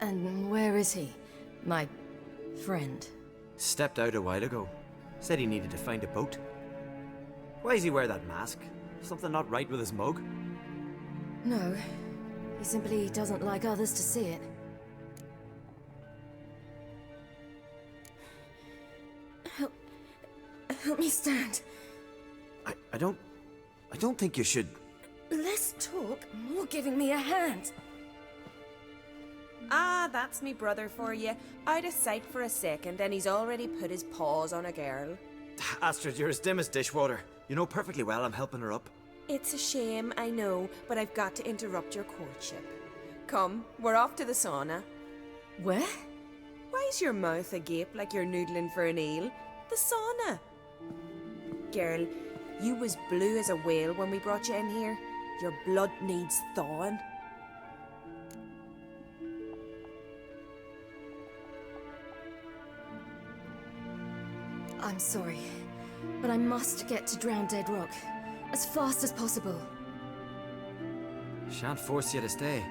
And where is he? My friend. Stepped out a while ago. Said he needed to find a boat. Why does he wear that mask? Something not right with his mug? No. He simply doesn't like others to see it. Help me stand. I don't think you should... Less talk, more giving me a hand. Ah, that's me brother for you. Out of sight for a second, and he's already put his paws on a girl. Astrid, you're as dim as dishwater. You know perfectly well I'm helping her up. It's a shame, I know, but I've got to interrupt your courtship. Come, we're off to the sauna. Where? Why's your mouth agape like you're noodling for an eel? The sauna. Girl, you was blue as a whale when we brought you in here. Your blood needs thawing. I'm sorry, but I must get to Drowned Dead Rock as fast as possible. Shan't force you to stay.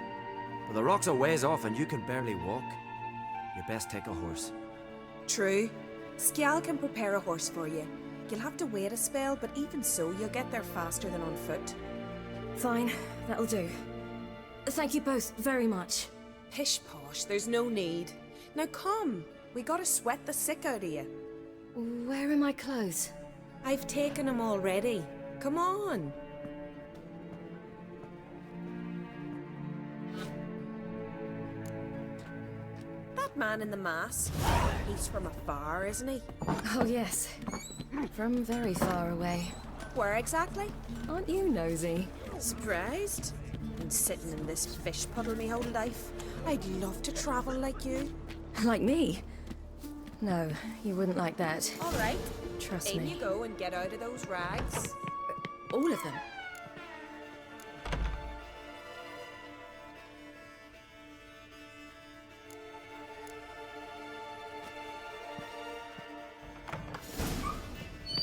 But the rock's a ways off and you can barely walk. You best take a horse. True. Skjal can prepare a horse for you. You'll have to wait a spell, but even so, you'll get there faster than on foot. Fine, that'll do. Thank you both very much. Pish posh, there's no need. Now come, we gotta sweat the sick out of you. Where are my clothes? I've taken them already. Come on. That man in the mask, he's from afar, isn't he? Oh, yes. From very far away. Where exactly? Aren't you nosy? Surprised? Been sitting in this fish puddle me whole life. I'd love to travel like you. Like me? No, you wouldn't like that. All right. Trust In me. you go and get out of those rags. All of them?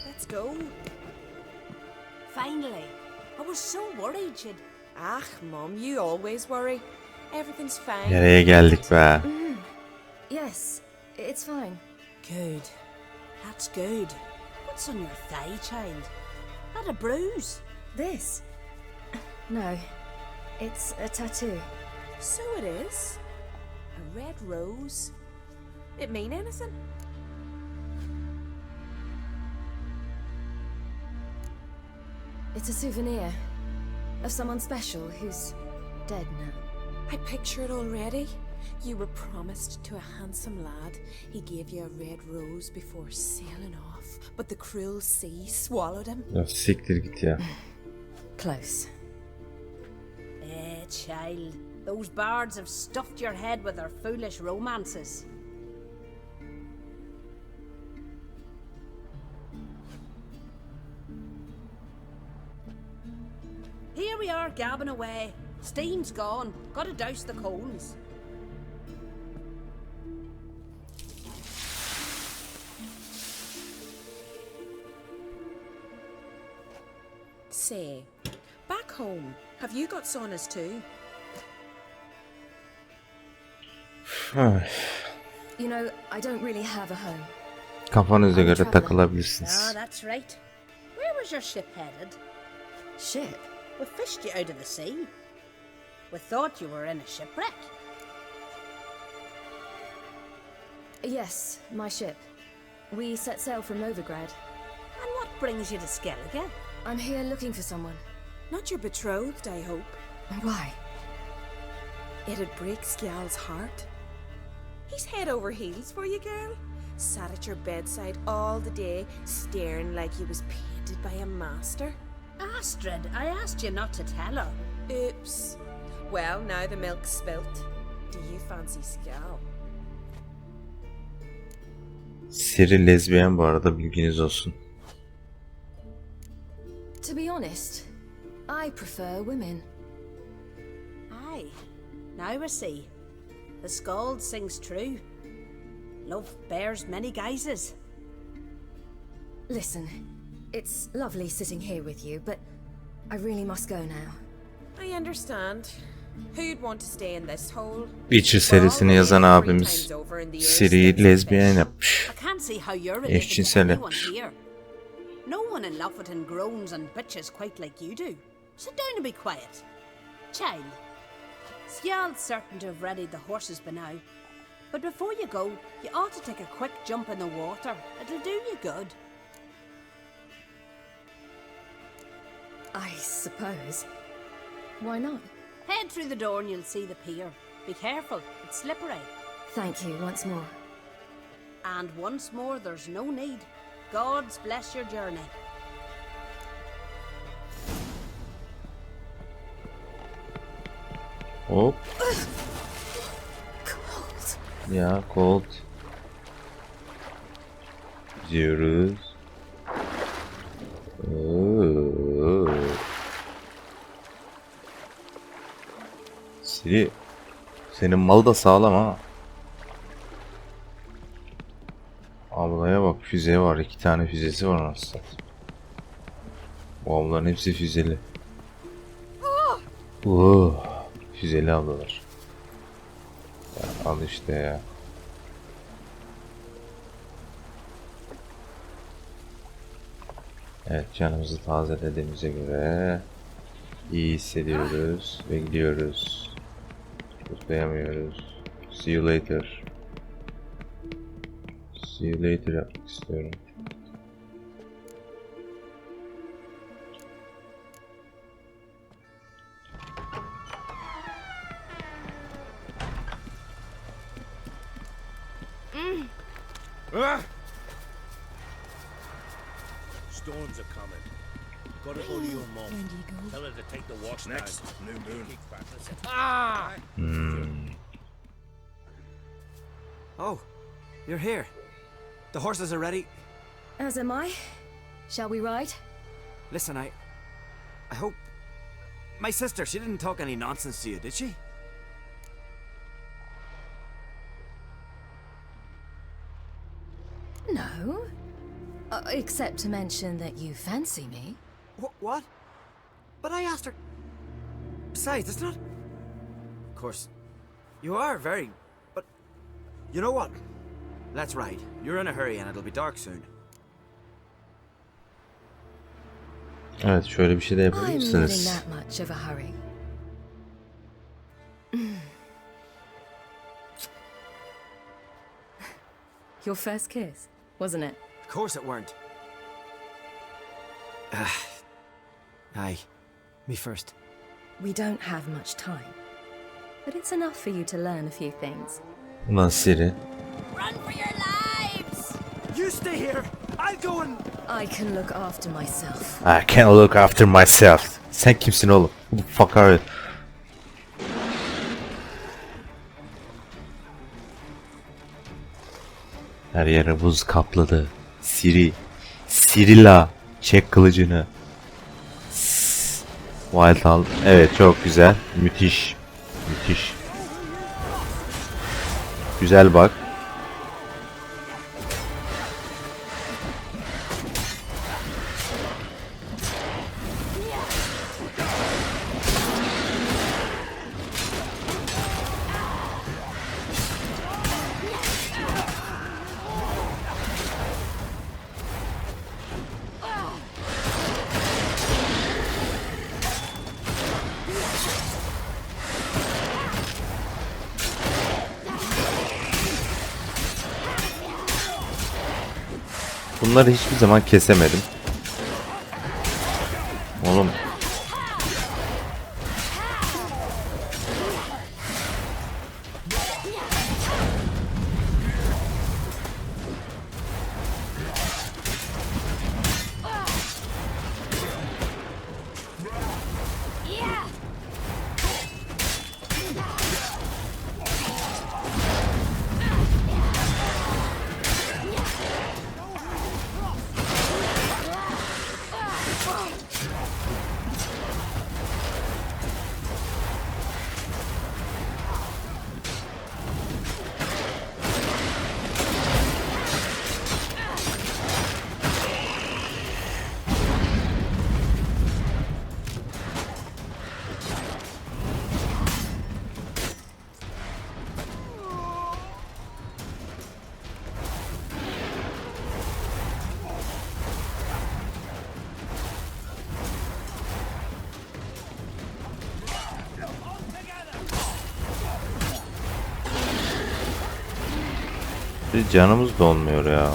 Let's go. Finally. I was so worried you'd... Ah, Mum, you always worry. Everything's fine. Nereye geldik be? Yes, it's fine. Good. That's good. What's on your thigh, child? Not a bruise? This? No, it's a tattoo. So it is. A red rose. It mean anything? It's a souvenir of someone special who's dead now. I picture it already. You were promised to a handsome lad. He gave you a red rose before sailing off, but the cruel sea swallowed him. Ya siktir git ya. Close. Child. Those bards have stuffed your head with their foolish romances. Here we are, gabbing away. Steam's gone. Gotta douse the coals. Say, back home, have you got saunas too? You know, I don't really have a home. Kafanıza göre Ah, takılabilirsiniz. that's right. Where was your ship headed? Ship? We fished you out of the sea. We thought you were in a shipwreck. Yes, my ship. We set sail from Novigrad. And what brings you to Skellige? I'm here looking for someone. Not your betrothed, I hope. Why? It'd break Skjal's heart. He's head over heels for you, girl. Sat at your bedside all the day, staring like he was painted by a master. Astrid, I asked you not to tell her. Oops. Well, now the milk's spilt. Do you fancy Skjal? Siri lezbiyen bu arada, bilginiz olsun. To be honest, I prefer women. Aye, now I see. The skald sings true. Love bears many guises. Listen, it's lovely sitting here with you, but I really must go now. I understand. Who'd want to stay in this hole? Witcher serisini yazan abimiz Siri'yi lezbiyen yapmış. I can't see how you're related to Eşcinsel anyone yapmış. here. No one in Loffoten groans and bitches quite like you do. Sit down and be quiet. Child, Skjal's certain to have readied the horses by now. But before you go, you ought to take a quick jump in the water. It'll do you good. I suppose. Why not? Head through the door and you'll see the pier. Be careful, it's slippery. Thank you once more. And once more, there's no need. Gods bless your journey. Hop. Ya cold. Gidiyoruz. Siri, senin mal da sağlam ha. Ablaya bak, füze var. 2 tane füzesi var aslında. Bu ablaların hepsi füzeli. Füzeli ablalar. Ya, al işte ya. Evet, canımızı tazelediğimize göre iyi hissediyoruz ve gidiyoruz. Tıklayamıyoruz. See you later. See you later yapmak istiyorum. Storms are coming. Gotta go to your mom. Tell her to take the wash next. New moon. Oh, you're here. The horses are ready. As am I. Shall we ride? Listen, I hope... My sister, she didn't talk any nonsense to you, did she? No. Except to mention that you fancy me. What? But I asked her... Besides, it's not... Of course, you are very... But... You know what? Let's ride. You're in a hurry and it'll be dark soon. Evet, şöyle bir şey de I'm not in yapabilirsiniz. that much of a hurry. Your first kiss, wasn't it? Of course it weren't. Aye. Me first. We don't have much time. But it's enough for you to learn a few things. Ulan Siri. Run for your lives! You stay here! I'll go and... I can look after myself. I can't look after myself. Sen kimsin oğlum? Who the fuck are you? Her yere buz kapladı. Siri. Sirila. Çek kılıcını. Wild al. Evet, çok güzel. Müthiş. Müthiş. Güzel bak. Bunları hiçbir zaman kesemedim. Oğlum. Canımız dolmuyor ya.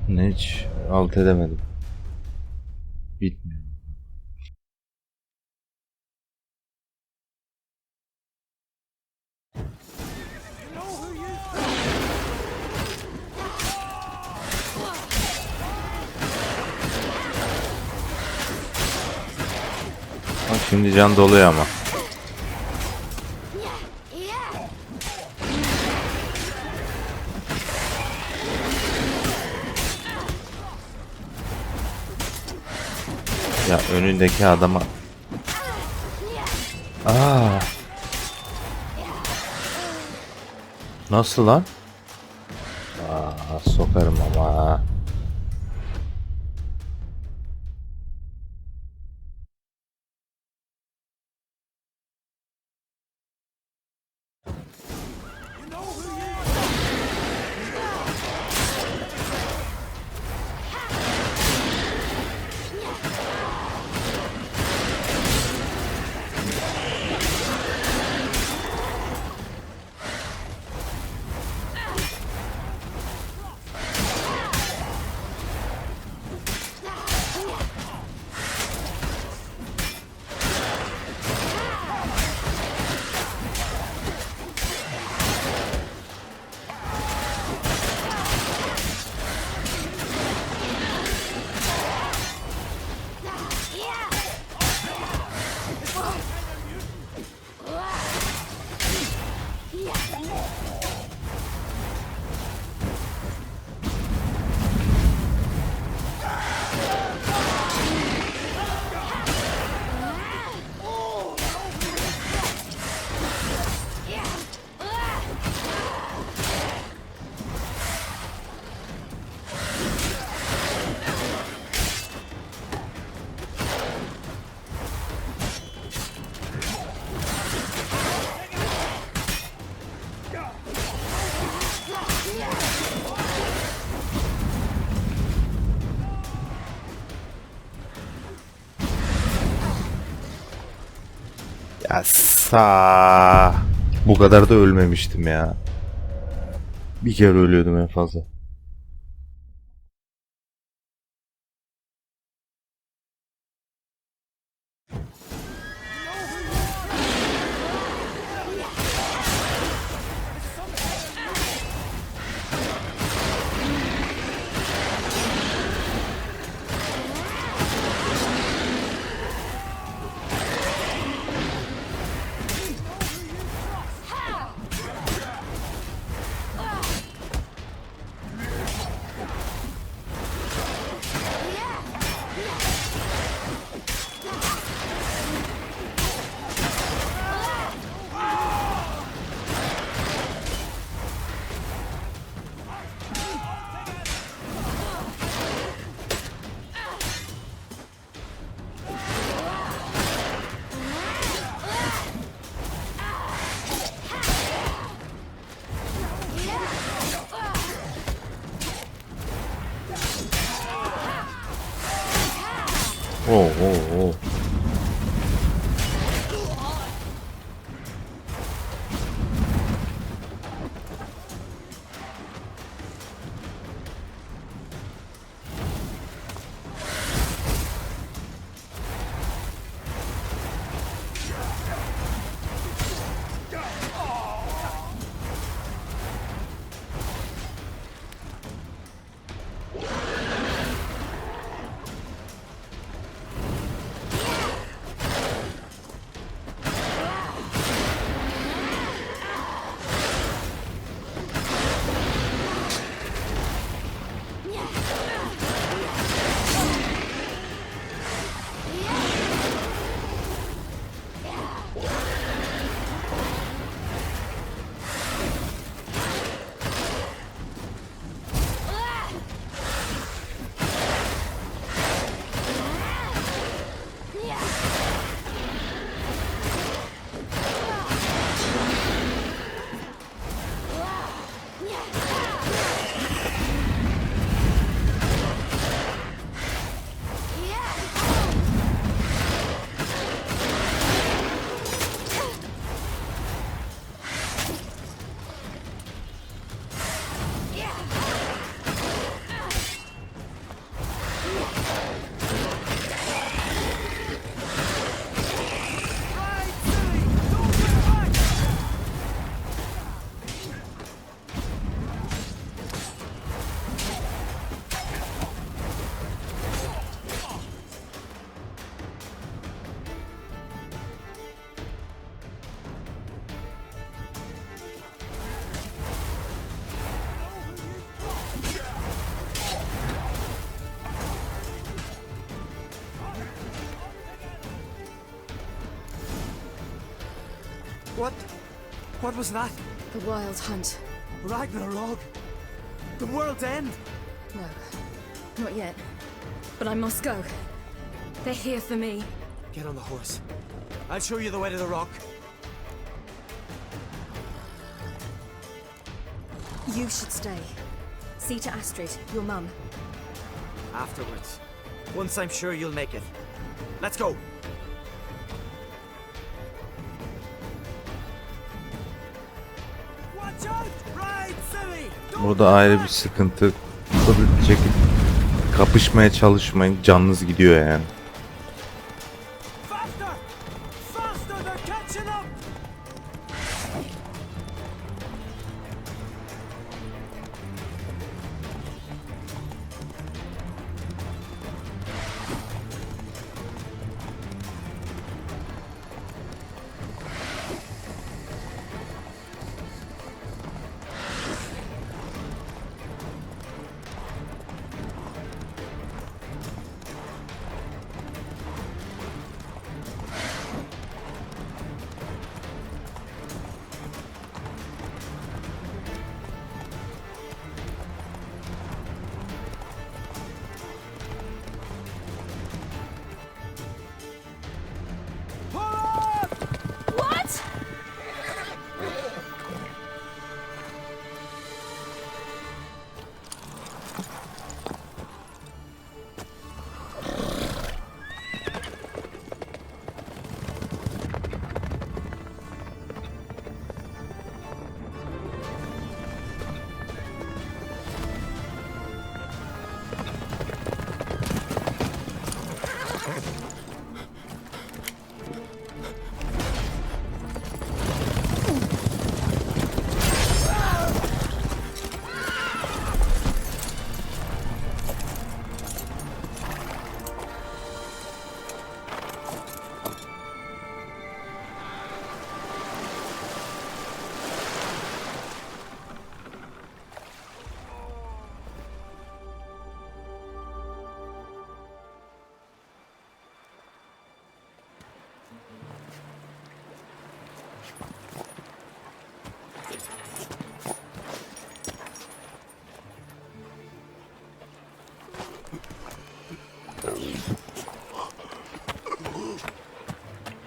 Ne, hiç alt edemedim. Bitmiyor. Bak şimdi can doluyor ama. Ya önündeki adama. Aa. Nasıl lan? Aa, sokarım ama. Yassa. Bu kadar da ölmemiştim ya. Bir kere ölüyordum en fazla. Oh. What was that? The Wild Hunt. Ragnarok? The world's end? No, not yet. But I must go. They're here for me. Get on the horse. I'll show you the way to the rock. You should stay. See to Astrid, your mum. Afterwards. Once I'm sure you'll make it. Let's go. Burada ayrı bir sıkıntı. Burada çekip kapışmaya çalışmayın. Canınız gidiyor yani.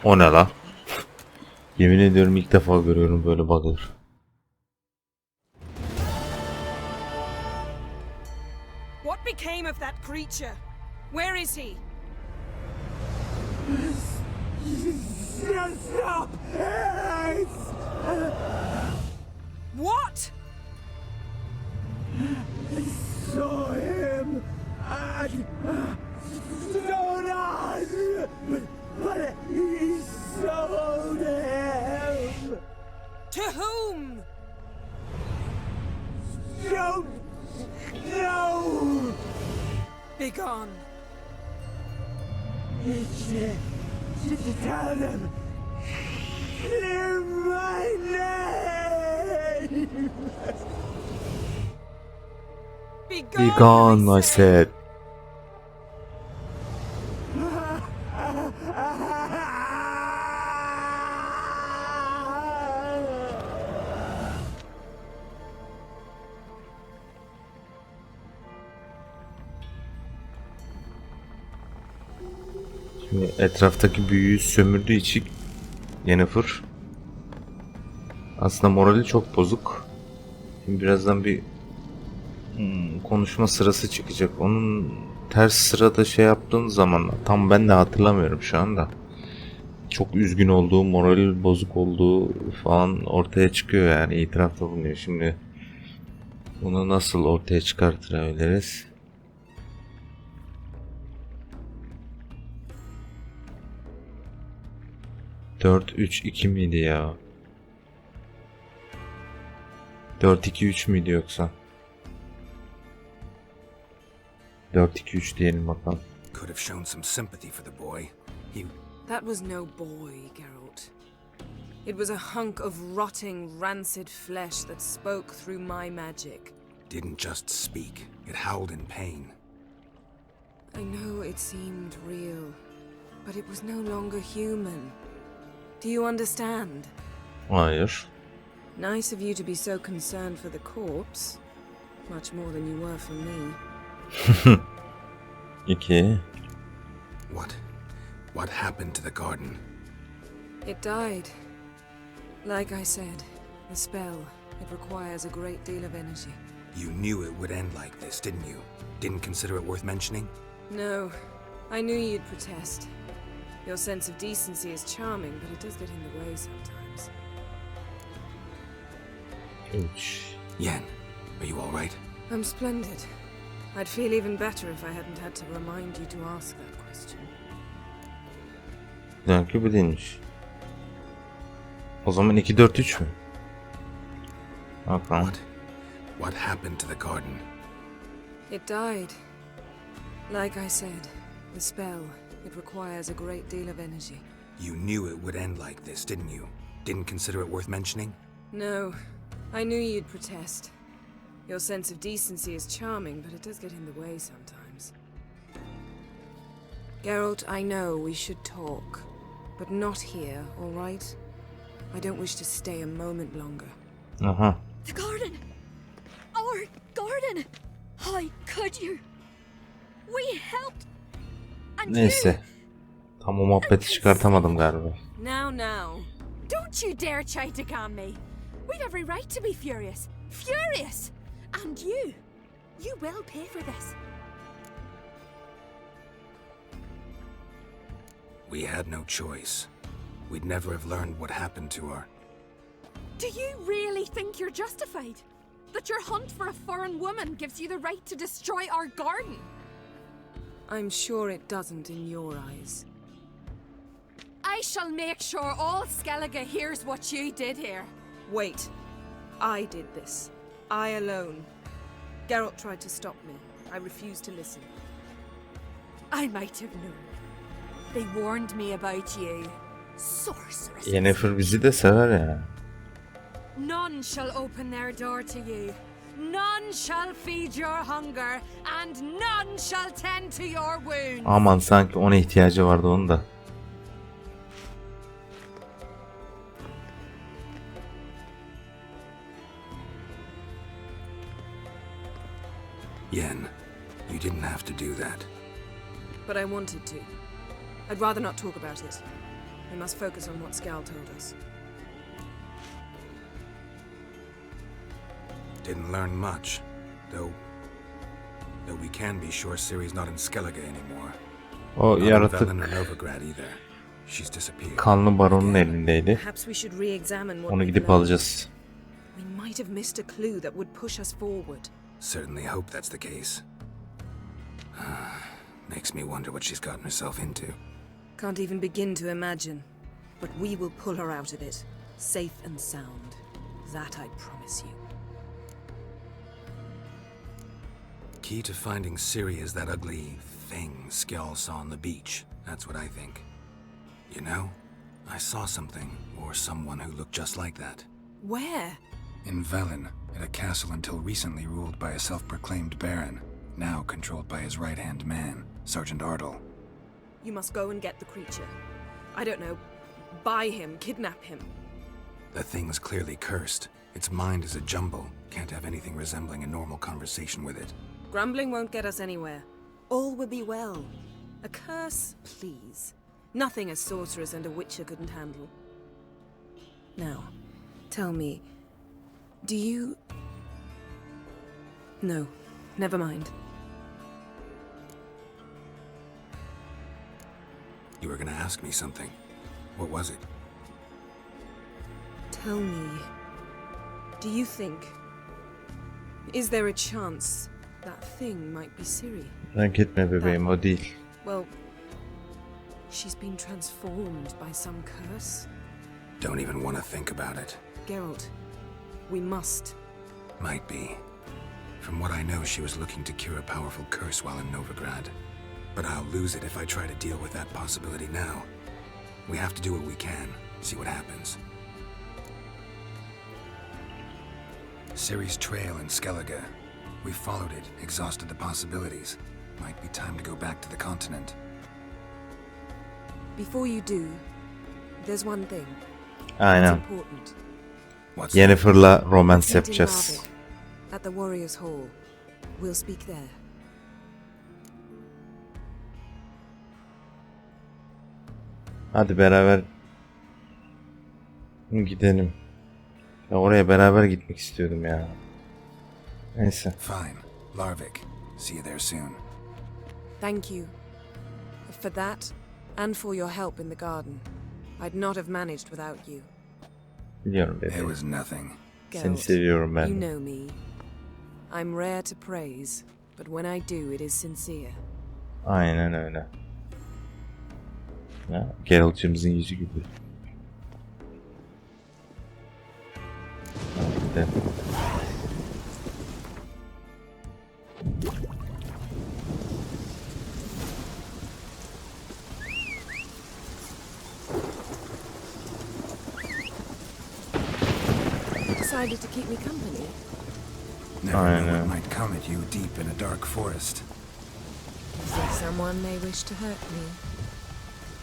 O ne la? Yemin ediyorum ilk defa görüyorum böyle bug'lar. What became of that creature? Where is he? Stop! What? Saw him and stood on, but he sold him. To whom? Don't know. Begone. Tell them. Clear my name. Begone, Be gone, I said. Şimdi etraftaki büyüyü sömürdüğü için Yennefer aslında morali çok bozuk. Şimdi birazdan bir konuşma sırası çıkacak. Onun ters sırada şey yaptığın zaman tam ben de hatırlamıyorum şu anda. Çok üzgün olduğu, morali bozuk olduğu falan ortaya çıkıyor yani itirafta bulunuyor. Şimdi bunu nasıl ortaya çıkartabiliriz? Dört, 3, 2 miydi ya? 4, 2, 3 müydü yoksa? 4, 2, 3 diyelim bakalım. Could have shown some sympathy for the boy. That was no boy, Geralt. It was a hunk of rotting, rancid flesh that spoke through my magic. Didn't just speak. It howled in pain. I know it seemed real, but it was no longer human. Do you understand? Hayır. Nice of you to be so concerned for the corpse. Much more than you were for me. 2. What happened to the garden? It died. Like I said, the spell, it requires a great deal of energy. You knew it would end like this, didn't you? Didn't consider it worth mentioning? No, I knew you'd protest. Your sense of decency is charming, but it does get in the way sometimes. 3. Yen, are you all right? I'm splendid. I'd feel even better if I hadn't had to remind you to ask that question. Demek bu değilmiş. O zaman 2, 4, 3 mü? Bakalım. What happened to the garden? It died. Like I said, the spell, it requires a great deal of energy. You knew it would end like this, didn't you? Didn't consider it worth mentioning? No, I knew you'd protest. Your sense of decency is charming, but it does get in the way sometimes. Geralt, I know we should talk, but not here, all right? I don't wish to stay a moment longer. Aha. The garden! Our garden! How could you? We helped! And Neyse. Tam o muhabbeti çıkartamadım galiba. Now. Don't you dare try to calm me. We've every right to be furious. Furious! And you will pay for this. We had no choice. We'd never have learned what happened to her. Do you really think you're justified? That your hunt for a foreign woman gives you the right to destroy our garden? I'm sure it doesn't in your eyes. I shall make sure all Skellige hears what you did here. Wait. I did this. I alone. Geralt tried to stop me. I refused to listen. I might have known. They warned me about you. Sorceress. Yennefer bizi de sever ya. None shall open their door to you. None shall feed your hunger. And none shall tend to your wounds. Aman sanki ona ihtiyacı vardı onun da. Yen, you didn't have to do that. But I wanted to. I'd rather not talk about it. We must focus on what Scal told us. Didn't learn much, though we can be sure Ciri's not in Skellige anymore. O Not in yaratık Velen or Novigrad either. She's disappeared. kanlı baronun elindeydi. Perhaps we should re-examine what Onu we've gidip learned. alacağız. We might have missed a clue that would push us forward. Certainly hope that's the case. Makes me wonder what she's gotten herself into. Can't even begin to imagine. But we will pull her out of it, safe and sound. That I promise you. Key to finding Ciri is that ugly thing Skjall saw on the beach. That's what I think. You know, I saw something, or someone who looked just like that. Where? In Velen, at a castle until recently ruled by a self-proclaimed baron, now controlled by his right-hand man, Sergeant Ardle. You must go and get the creature. I don't know, buy him, kidnap him. The thing's clearly cursed. Its mind is a jumble. Can't have anything resembling a normal conversation with it. Grumbling won't get us anywhere. All will be well. A curse, please. Nothing a sorceress and a witcher couldn't handle. Now, tell me, do you... No, never mind. You were gonna ask me something. What was it? Tell me, do you think... Is there a chance that thing might be Ciri? Merak etme bebeğim, o değil. Well, she's been transformed by some curse. Don't even want to think about it. Geralt, we must. Might be. From what I know, she was looking to cure a powerful curse while in Novigrad. But I'll lose it if I try to deal with that possibility now. We have to do what we can, see what happens. Ciri's trail in Skellige. We followed it, exhausted the possibilities. Might be time to go back to the continent. Before you do, there's one thing. Aynen. It's important. Yennefer'la romans Meeting yapacağız. Marvin at the Warriors' Hall. We'll speak there. Hadi beraber gidelim. Ya oraya beraber gitmek istiyordum ya. Neyse. Fine. Larvik. See you there soon. Thank you. For that, and for your help in the garden. I'd not have managed without you. Biliyorum It bebeğim. was nothing. Seni Geralt, seviyorum ben. you know me. I'm rare to praise, but when I do, it is sincere. Aynen öyle. Ya, Geralt'cığımızın yüzü gibi. Hadi gidelim. Decided to keep me company. Never know what might come at you deep in a dark forest. As if someone may wish to hurt me.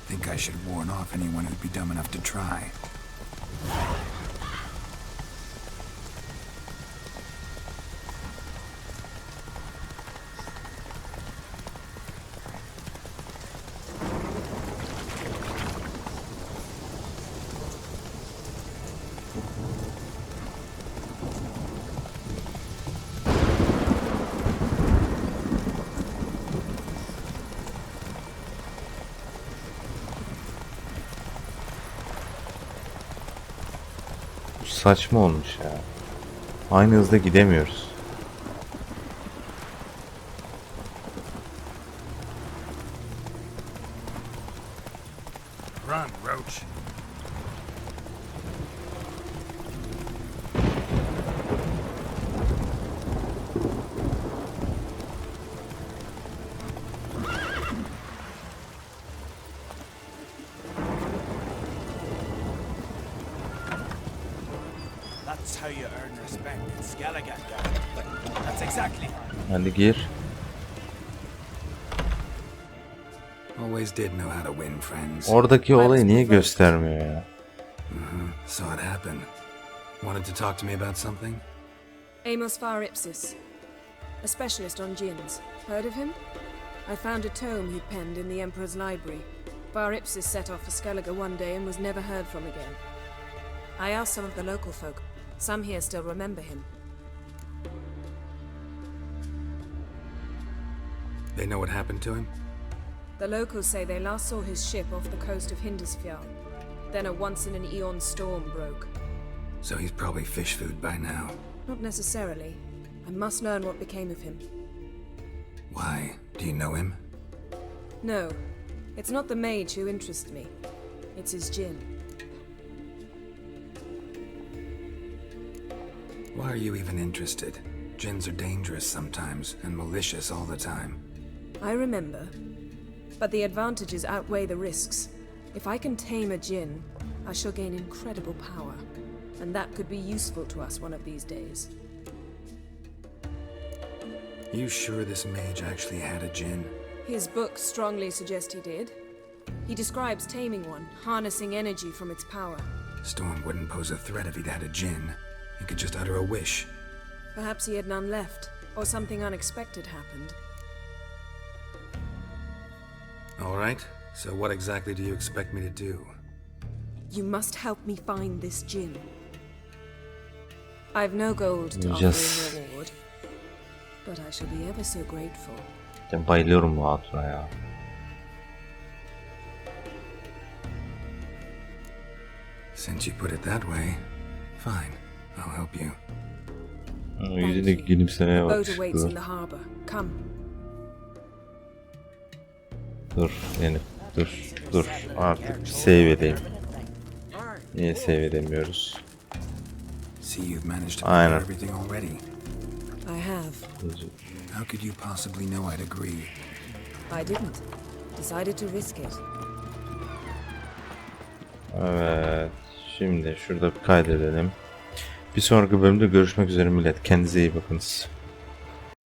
Think I should warn off anyone who'd be dumb enough to try. Saçma olmuş ya. Aynı hızda gidemiyoruz. Run, Roach. That's how you earn respect in Skellige, Geralt. That's exactly how. Hadi gir. Always did know how to win, friends. Oradaki olayı niye göstermiyor ya? Saw it happen. Wanted to talk to me about something? Amos Far Ipsis, a specialist on djinns. Heard of him? I found a tome he'd penned in the Emperor's library. Bar Ipsis set off for Skellige one day and was never heard from again. I asked some of the local folk. Some here still remember him. They know what happened to him? The locals say they last saw his ship off the coast of Hindisfjall. Then a once-in-an-eon storm broke. So he's probably fish food by now. Not necessarily. I must learn what became of him. Why? Do you know him? No. It's not the mage who interests me. It's his djinn. Why are you even interested? Djinns are dangerous sometimes, and malicious all the time. I remember. But the advantages outweigh the risks. If I can tame a djinn, I shall gain incredible power. And that could be useful to us one of these days. You sure this mage actually had a djinn? His books strongly suggest he did. He describes taming one, harnessing energy from its power. Storm wouldn't pose a threat if he'd had a djinn. He could just utter a wish. Perhaps he had none left, or something unexpected happened. All right, so what exactly do you expect me to do? You must help me find this djinn. I've no gold to offer Yes. in reward, but I shall be ever so grateful. Ben bayılıyorum bu hatuna ya. Since you put it that way, fine, I'll help you. Yüzündeki gülümsemeye bak. Boat awaits in the harbor. Come. Dur Yeni. Dur. Artık save edeyim. Niye save edemiyoruz? See, you've managed to Aynen. prepare everything already. I have. How could you possibly know I'd agree? I didn't. Decided to risk it. Evet. Şimdi şurada bir kaydedelim. Bir sonraki bölümde görüşmek üzere millet. Kendinize iyi bakınız.